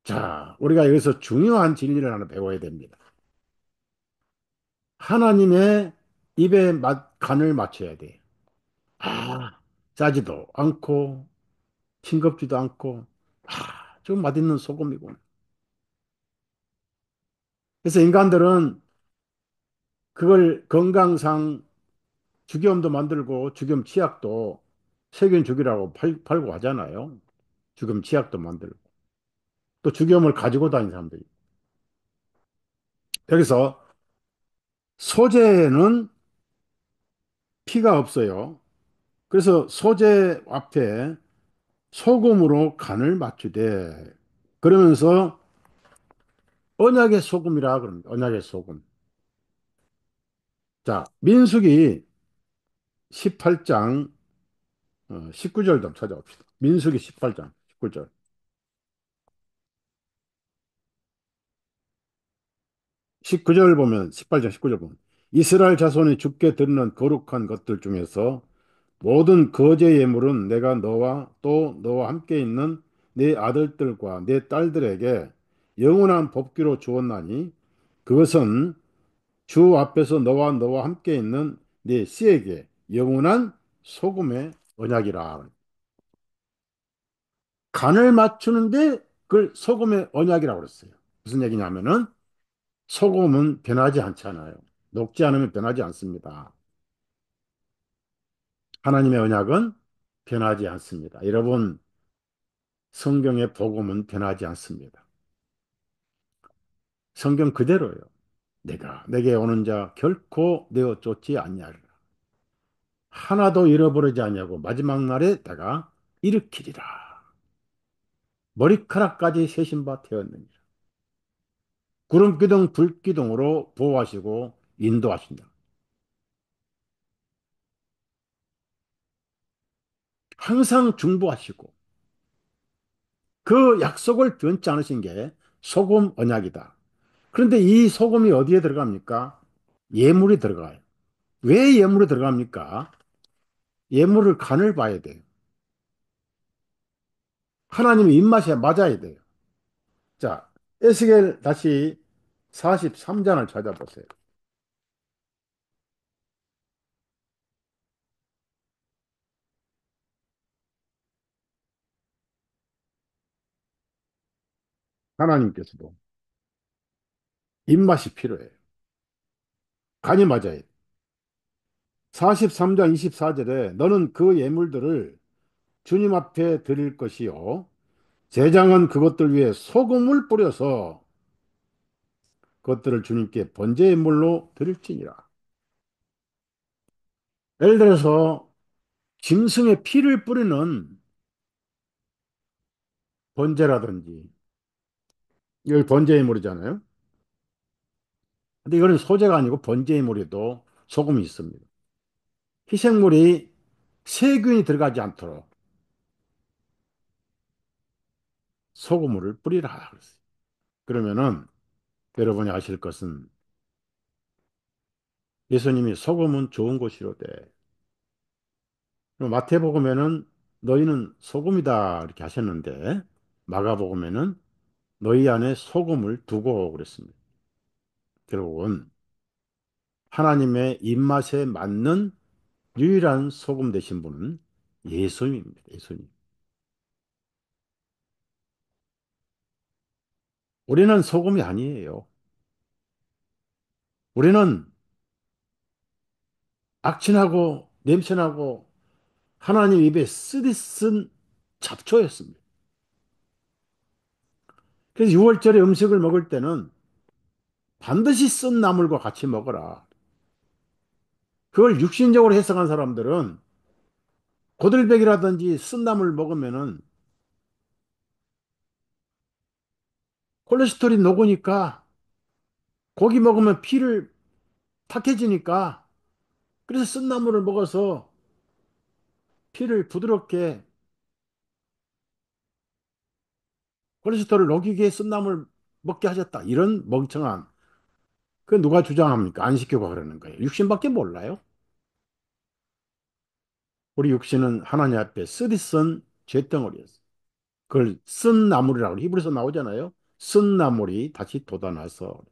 자, 우리가 여기서 중요한 진리를 하나 배워야 됩니다. 하나님의 입에 간을 맞춰야 돼. 아, 짜지도 않고 싱겁지도 않고 좀 맛있는 소금이구나. 그래서 인간들은 그걸 건강상 죽염도 만들고 죽염 치약도 세균 죽이라고 팔고 하잖아요. 죽염 치약도 만들고 또 죽염을 가지고 다니는 사람들이. 여기서 소재는 피가 없어요. 그래서 소재 앞에 소금으로 간을 맞추되 그러면서 언약의 소금이라 그럽니다. 언약의 소금. 자, 민수기 18장 19절 좀 찾아봅시다. 민수기 18장 19절. 19절 보면 18장 19절 보면 이스라엘 자손이 주께 드리는 거룩한 것들 중에서 모든 거제 예물은 내가 너와 또 너와 함께 있는 네 아들들과 네 딸들에게 영원한 법기로 주었나니 그것은 주 앞에서 너와 함께 있는 네 씨에게 영원한 소금의 언약이라. 간을 맞추는데 그걸 소금의 언약이라고 그랬어요. 무슨 얘기냐면은 소금은 변하지 않잖아요. 녹지 않으면 변하지 않습니다. 하나님의 언약은 변하지 않습니다. 여러분, 성경의 복음은 변하지 않습니다. 성경 그대로예요. 내게 오는 자 결코 내어 쫓지 아니하리라. 하나도 잃어버리지 아니하고 마지막 날에 내가 일으키리라. 머리카락까지 세신 바 되었느니라. 구름기둥 불기둥으로 보호하시고 인도하신다. 항상 중보하시고 그 약속을 변치 않으신 게 소금 언약이다. 그런데 이 소금이 어디에 들어갑니까? 예물이 들어가요. 왜 예물이 들어갑니까? 예물을 간을 봐야 돼요. 하나님의 입맛에 맞아야 돼요. 자, 에스겔 다시 43장을 찾아보세요. 하나님께서도 입맛이 필요해요. 간이 맞아야 돼요. 43장 24절에 너는 그 예물들을 주님 앞에 드릴 것이요. 제장은 그것들 위에 소금을 뿌려서 그것들을 주님께 번제 예물로 드릴지니라. 예를 들어서 짐승의 피를 뿌리는 번제라든지 이걸 번제 예물이잖아요. 근데 이거는 소재가 아니고 번제 예물에도 소금이 있습니다. 희생물이 세균이 들어가지 않도록 소금물을 뿌리라 그랬어요. 그러면은 여러분이 아실 것은 예수님이 소금은 좋은 것이로되 마태복음에는 너희는 소금이다 이렇게 하셨는데 마가복음에는 너희 안에 소금을 두고 그랬습니다. 결국은 하나님의 입맛에 맞는 유일한 소금 되신 분은 예수님입니다. 예수님. 우리는 소금이 아니에요. 우리는 악취나고 냄새나고 하나님 입에 쓰디쓴 잡초였습니다. 그래서 6월절에 음식을 먹을 때는 반드시 쓴 나물과 같이 먹어라. 그걸 육신적으로 해석한 사람들은 고들백이라든지 쓴 나물 먹으면은 콜레스테롤이 녹으니까 고기 먹으면 피를 탁해지니까 그래서 쓴 나물을 먹어서 피를 부드럽게 콜레스테롤을 녹이게 쓴 나물 먹게 하셨다. 이런 멍청한 그 누가 주장합니까? 안 시키고 그러는 거예요. 육신밖에 몰라요. 우리 육신은 하나님 앞에 쓰디쓴 잿덩어리였어요. 그걸 쓴 나물이라고 히브리서 나오잖아요. 쓴 나물이 다시 돋아나서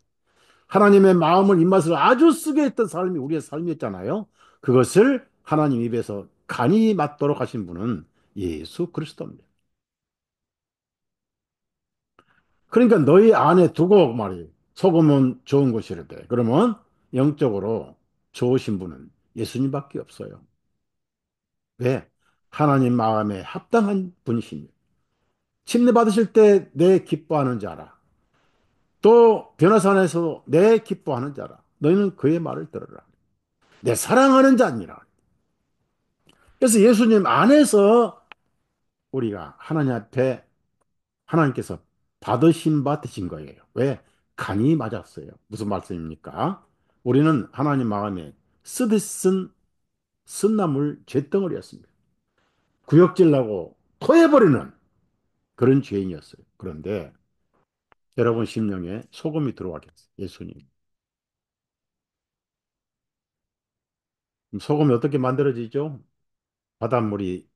하나님의 마음을 입맛을 아주 쓰게 했던 삶이 우리의 삶이었잖아요. 그것을 하나님 입에서 간이 맞도록 하신 분은 예수 그리스도입니다. 그러니까 너희 안에 두고 말이에요. 소금은 좋은 것이라대. 그러면 영적으로 좋으신 분은 예수님밖에 없어요. 왜? 하나님 마음에 합당한 분이십니다. 침례 받으실 때 내 기뻐하는 자라. 또 변호사에서 내 기뻐하는 자라. 너희는 그의 말을 들어라. 내 사랑하는 자니라. 그래서 예수님 안에서 우리가 하나님 앞에 하나님께서 받으신 바 되신 거예요. 왜? 간이 맞았어요. 무슨 말씀입니까? 우리는 하나님 마음에 쓰듯 쓴 나물 잿덩어리였습니다. 구역질 나고 토해버리는 그런 죄인이었어요. 그런데 여러분 심령에 소금이 들어가겠어요. 예수님. 소금이 어떻게 만들어지죠? 바닷물이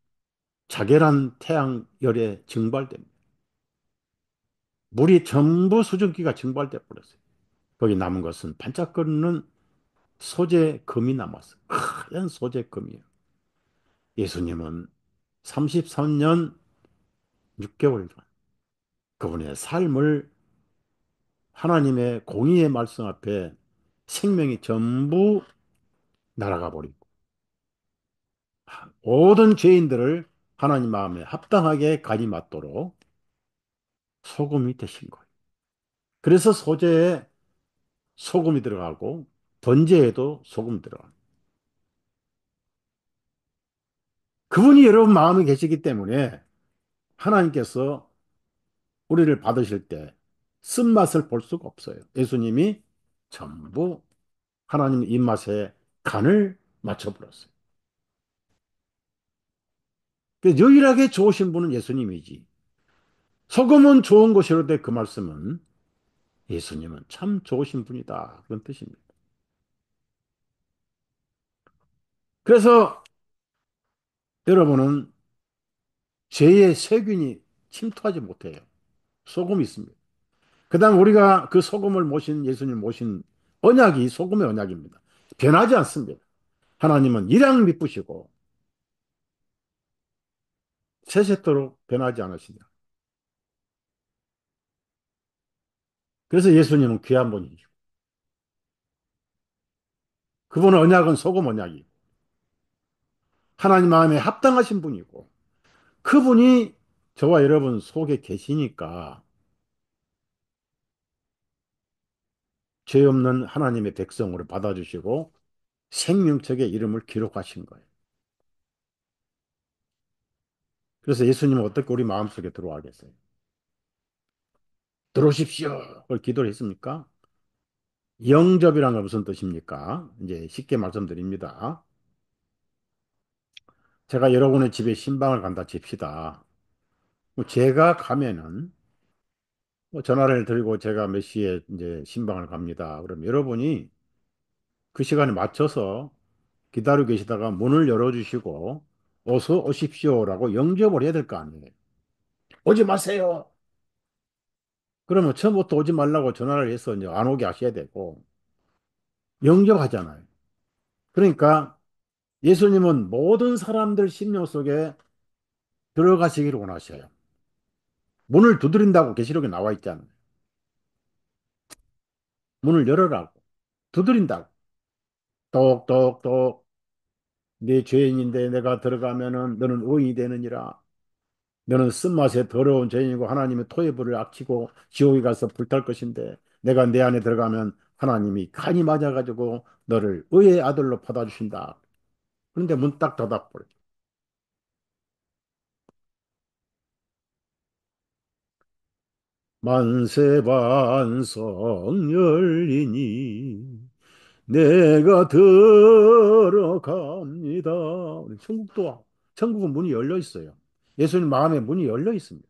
자결한 태양열에 증발됩니다. 물이 전부 수증기가 증발돼 버렸어요. 거기 남은 것은 반짝거리는 소재 금이 남았어요. 하얀 소재 금이에요. 예수님은 33년 6개월 동안 그분의 삶을 하나님의 공의의 말씀 앞에 생명이 전부 날아가 버리고 모든 죄인들을 하나님 마음에 합당하게 가지 맞도록 소금이 되신 거예요. 그래서 소재에 소금이 들어가고 번제에도 소금 들어가요. 그분이 여러분 마음에 계시기 때문에 하나님께서 우리를 받으실 때 쓴맛을 볼 수가 없어요. 예수님이 전부 하나님 입맛에 간을 맞춰버렸어요. 그래서 유일하게 좋으신 분은 예수님이지. 소금은 좋은 것이로되 그 말씀은 예수님은 참 좋으신 분이다. 그런 뜻입니다. 그래서 여러분은 죄의 세균이 침투하지 못해요. 소금이 있습니다. 그 다음 우리가 그 소금을 모신 예수님 모신 언약이 소금의 언약입니다. 변하지 않습니다. 하나님은 일양 미쁘시고 세세토록 변하지 않으시냐. 그래서 예수님은 귀한 분이죠. 그분의 언약은 소금 언약이 하나님 마음에 합당하신 분이고 그분이 저와 여러분 속에 계시니까 죄 없는 하나님의 백성으로 받아주시고 생명책의 이름을 기록하신 거예요. 그래서 예수님은 어떻게 우리 마음속에 들어와겠어요? 들어오십시오. 그걸 기도를 했습니까? 영접이란 건 무슨 뜻입니까? 이제 쉽게 말씀드립니다. 제가 여러분의 집에 신방을 간다 칩시다. 뭐 제가 가면은 뭐 전화를 드리고 제가 몇 시에 이제 신방을 갑니다. 그럼 여러분이 그 시간에 맞춰서 기다리고 계시다가 문을 열어주시고 어서 오십시오라고 영접을 해야 될 거 아니에요. 오지 마세요. 그러면 처음부터 오지 말라고 전화를 해서 이제 안 오게 하셔야 되고 영접하잖아요. 그러니까 예수님은 모든 사람들 심령 속에 들어가시기를 원하셔요. 문을 두드린다고 계시록에 나와 있잖아요. 문을 열어라고. 두드린다고. 똑똑똑. 네 죄인인데 내가 들어가면은 너는 의인이 되느니라. 너는 쓴맛에 더러운 죄인이고 하나님의 토의 불을 악히고 지옥에 가서 불탈 것인데 내가 내 안에 들어가면 하나님이 간이 맞아가지고 너를 의의 아들로 받아주신다. 그런데 문 딱 닫아버려. 만세반성 열리니 내가 들어갑니다. 천국은 문이 열려 있어요. 예수님 마음에 문이 열려 있습니다.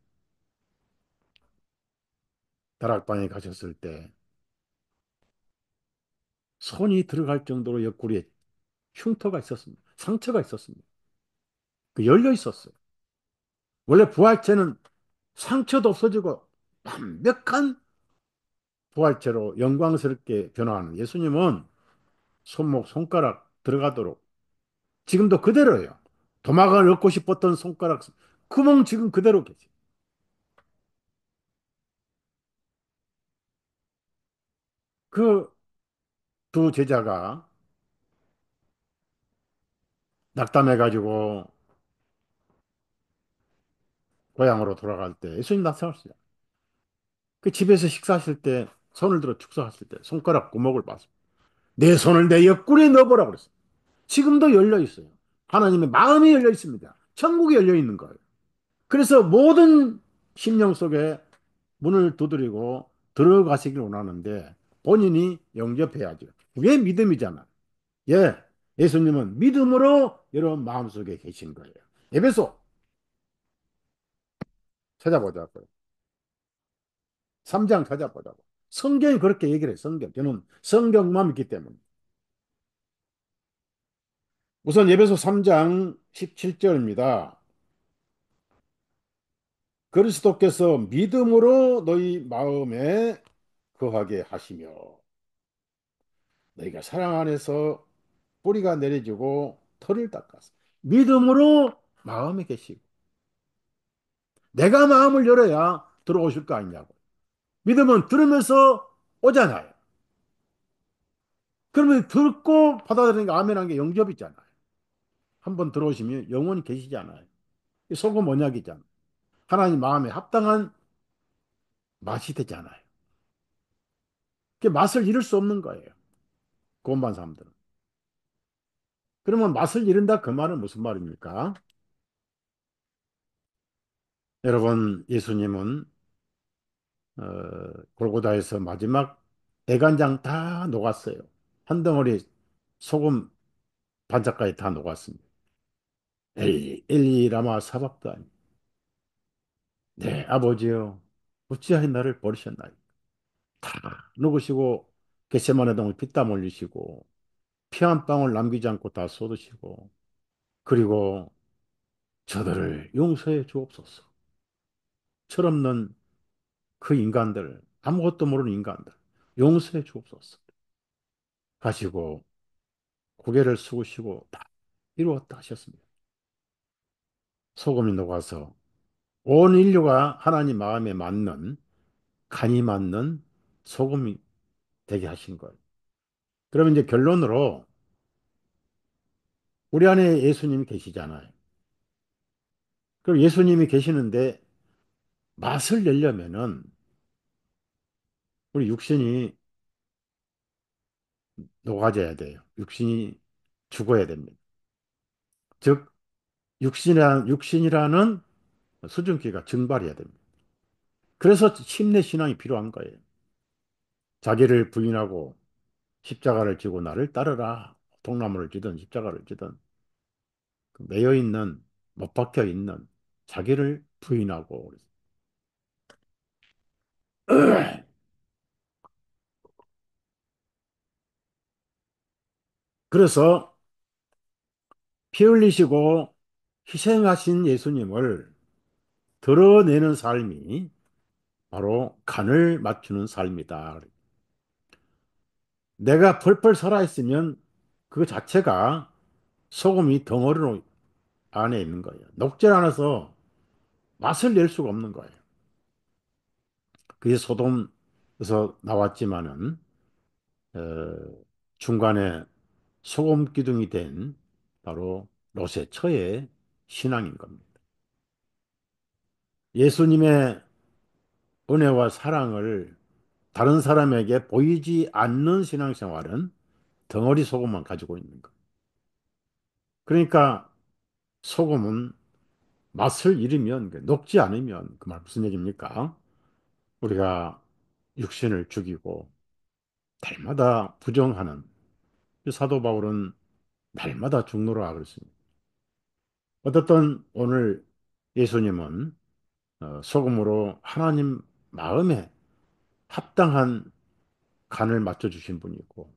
다락방에 가셨을 때 손이 들어갈 정도로 옆구리에 흉터가 있었습니다. 상처가 있었습니다. 그 열려 있었어요. 원래 부활체는 상처도 없어지고 완벽한 부활체로 영광스럽게 변화하는 예수님은 손목, 손가락 들어가도록 지금도 그대로예요. 도막을 넣고 싶었던 손가락 구멍 지금 그대로 계세요. 그 두 제자가 낙담해가지고 고향으로 돌아갈 때 예수님 나타났어요. 그 집에서 식사하실 때 손을 들어 축사하실 때 손가락 구멍을 봤습니다. 내 손을 내 옆구리에 넣어보라 그랬어요. 지금도 열려 있어요. 하나님의 마음이 열려 있습니다. 천국이 열려 있는 거예요. 그래서 모든 심령 속에 문을 두드리고 들어가시길 원하는데 본인이 영접해야죠. 그게 믿음이잖아. 예, 예수님은 믿음으로 여러분 마음속에 계신 거예요. 에베소 찾아보자고요. 3장 찾아보자고. 성경이 그렇게 얘기를 해요. 성경. 저는 성경만 믿기 때문에. 우선 에베소 3장 17절입니다. 그리스도께서 믿음으로 너희 마음에 거하게 하시며 너희가 사랑 안에서 뿌리가 내려지고 털을 닦아서 믿음으로 마음에 계시고 내가 마음을 열어야 들어오실 거 아니냐고. 믿음은 들으면서 오잖아요. 그러면 듣고 받아들이는 게 아멘한 게 영접이잖아요. 한번 들어오시면 영원히 계시잖아요. 소금 언약이잖아요. 하나님 마음에 합당한 맛이 되잖아요. 그 맛을 잃을 수 없는 거예요. 구원받은 사람들은. 그러면 맛을 잃는다 그 말은 무슨 말입니까? 여러분, 예수님은 골고다에서 마지막 애간장 다 녹았어요. 한 덩어리 소금 반짝까지 다 녹았습니다. 엘리, 엘리 라마 사박다니. 네, 아버지요. 어찌하여 나를 버리셨나요? 다 녹으시고 겟세마네 동을 피땀 흘리시고 피 한 방울 남기지 않고 다 쏟으시고 그리고 저들을 용서해 주옵소서. 철없는 그 인간들, 아무것도 모르는 인간들 용서해 주옵소서. 하시고 고개를 숙이시고 다 이루었다 하셨습니다. 소금이 녹아서 온 인류가 하나님 마음에 맞는 간이 맞는 소금이 되게 하신 거예요. 그러면 이제 결론으로 우리 안에 예수님이 계시잖아요. 그럼 예수님이 계시는데 맛을 내려면은 우리 육신이 녹아져야 돼요. 육신이 죽어야 됩니다. 즉 육신이라는 수증기가 증발해야 됩니다. 그래서 힘내 신앙이 필요한 거예요. 자기를 부인하고 십자가를 지고 나를 따르라. 통나무를 지든 십자가를 지든 그 매여 있는 못 박혀 있는 자기를 부인하고 그래서 피 흘리시고 희생하신 예수님을 드러내는 삶이 바로 간을 맞추는 삶이다. 내가 펄펄 살아있으면 그 자체가 소금이 덩어리 안에 있는 거예요. 녹질 않아서 맛을 낼 수가 없는 거예요. 그게 소돔에서 나왔지만은 중간에 소금 기둥이 된 바로 롯의 처의 신앙인 겁니다. 예수님의 은혜와 사랑을 다른 사람에게 보이지 않는 신앙생활은 덩어리 소금만 가지고 있는 것. 그러니까 소금은 맛을 잃으면, 녹지 않으면, 그 말 무슨 얘기입니까? 우리가 육신을 죽이고 날마다 부정하는, 사도 바울은 날마다 죽노라 그랬습니다. 어떻든 오늘 예수님은 소금으로 하나님 마음에 합당한 간을 맞춰주신 분이고,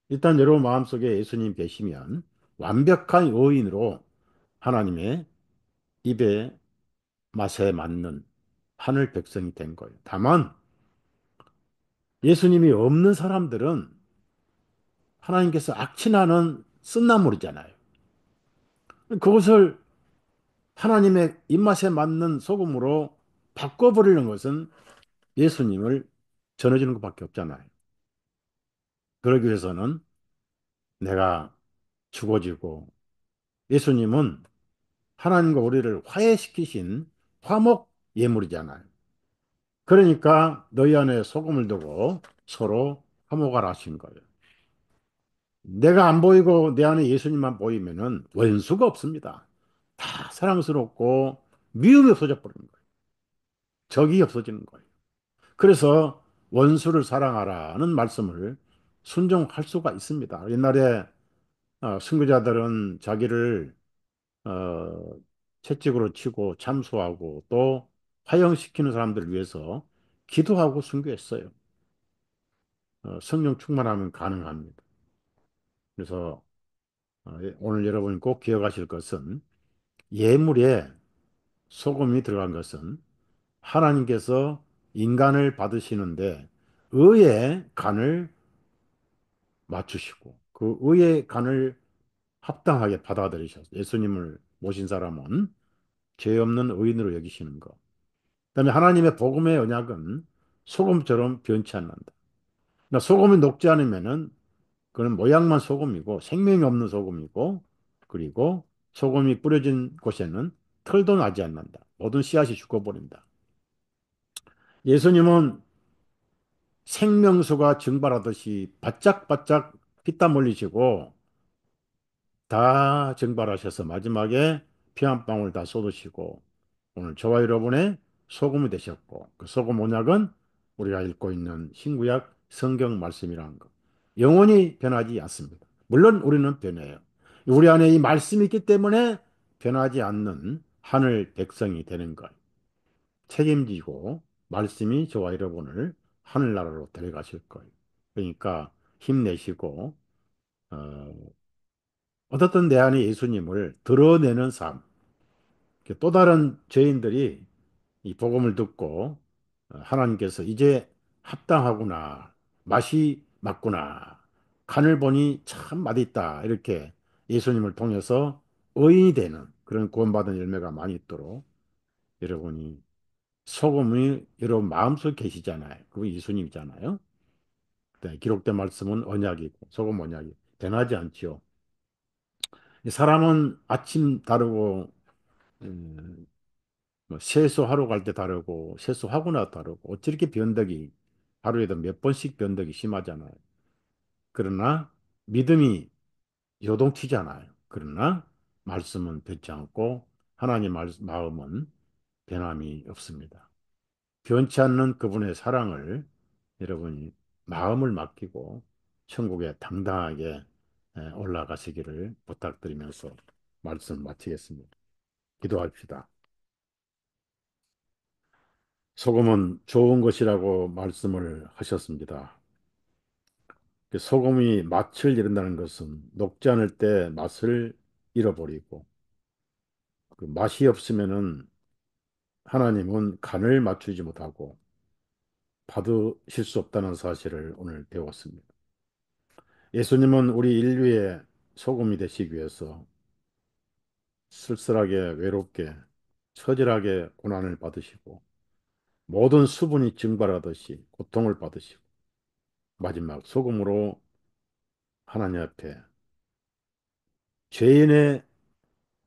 일단 여러분 마음속에 예수님 계시면 완벽한 여인으로 하나님의 입에 맛에 맞는 하늘 백성이 된 거예요. 다만 예수님이 없는 사람들은 하나님께서 악취나는 쓴나물이잖아요. 그것을 하나님의 입맛에 맞는 소금으로 바꿔버리는 것은 예수님을 전해주는 것밖에 없잖아요. 그러기 위해서는 내가 죽어지고, 예수님은 하나님과 우리를 화해시키신 화목 예물이잖아요. 그러니까 너희 안에 소금을 두고 서로 화목하라 하신 거예요. 내가 안 보이고 내 안에 예수님만 보이면은 원수가 없습니다. 다 사랑스럽고 미움이 없어져 버리는 거예요. 적이 없어지는 거예요. 그래서 원수를 사랑하라는 말씀을 순종할 수가 있습니다. 옛날에 선교자들은 자기를 어, 채찍으로 치고 참수하고 또 화형시키는 사람들을 위해서 기도하고 순교했어요. 성령 충만하면 가능합니다. 그래서 오늘 여러분이 꼭 기억하실 것은, 예물에 소금이 들어간 것은 하나님께서 인간을 받으시는데 의의 간을 맞추시고 그 의의 간을 합당하게 받아들이셨어요. 예수님을 모신 사람은 죄 없는 의인으로 여기시는 것. 그다음에 하나님의 복음의 언약은 소금처럼 변치 않는다. 그러니까 소금이 녹지 않으면은 그는 모양만 소금이고 생명이 없는 소금이고, 그리고 소금이 뿌려진 곳에는 털도 나지 않는다. 모든 씨앗이 죽어버린다. 예수님은 생명수가 증발하듯이 바짝바짝 피땀 흘리시고 다 증발하셔서 마지막에 피 한 방울 다 쏟으시고 오늘 저와 여러분의 소금이 되셨고, 그 소금 언약은 우리가 읽고 있는 신구약 성경 말씀이라는 것. 영원히 변하지 않습니다. 물론 우리는 변해요. 우리 안에 이 말씀이 있기 때문에 변하지 않는 하늘 백성이 되는 것. 책임지고 말씀이 저와 여러분을 하늘나라로 데려가실 거예요. 그러니까 힘내시고 어, 어떻든 내 안에 예수님을 드러내는 삶. 또 다른 죄인들이 이 복음을 듣고 하나님께서 이제 합당하구나, 맛이 맞구나, 간을 보니 참 맛있다, 이렇게 예수님을 통해서 의인이 되는 그런 구원받은 열매가 많이 있도록, 여러분이 소금이 여러분 마음속에 계시잖아요. 그거 예수님이잖아요. 네, 기록된 말씀은 언약이고 소금 언약이 변하지 않지요. 사람은 아침 다르고 음, 뭐 세수하러 갈 때 다르고 세수하고 나서 다르고 어찌 이렇게 변덕이 하루에도 몇 번씩 변덕이 심하잖아요. 그러나 믿음이 요동치잖아요. 그러나 말씀은 변치 않고 하나님 마음은 변함이 없습니다. 변치 않는 그분의 사랑을 여러분이 마음을 맡기고 천국에 당당하게 올라가시기를 부탁드리면서 말씀 마치겠습니다. 기도합시다. 소금은 좋은 것이라고 말씀을 하셨습니다. 그 소금이 맛을 잃는다는 것은 녹지 않을 때 맛을 잃어버리고, 그 맛이 없으면은 하나님은 간을 맞추지 못하고 받으실 수 없다는 사실을 오늘 배웠습니다. 예수님은 우리 인류의 소금이 되시기 위해서 쓸쓸하게 외롭게 처절하게 고난을 받으시고 모든 수분이 증발하듯이 고통을 받으시고 마지막 소금으로 하나님 앞에 죄인의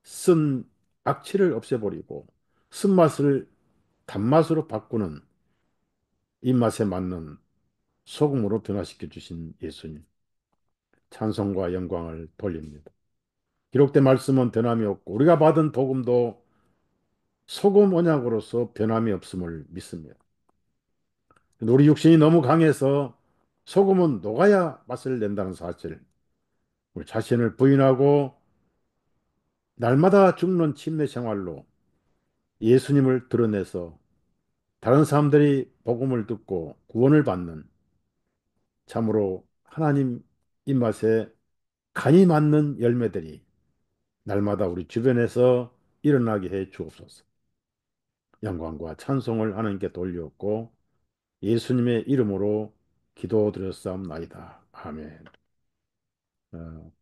쓴 악취를 없애버리고 쓴맛을 단맛으로 바꾸는 입맛에 맞는 소금으로 변화시켜 주신 예수님, 찬송과 영광을 돌립니다. 기록된 말씀은 변함이 없고 우리가 받은 복음도 소금 언약으로서 변함이 없음을 믿습니다. 우리 육신이 너무 강해서 소금은 녹아야 맛을 낸다는 사실, 우리 자신을 부인하고 날마다 죽는 침례 생활로 예수님을 드러내서 다른 사람들이 복음을 듣고 구원을 받는 참으로 하나님 입맛에 간이 맞는 열매들이 날마다 우리 주변에서 일어나게 해 주옵소서. 영광과 찬송을 하나님께 돌렸고 예수님의 이름으로 기도드렸사옵나이다. 아멘. 어,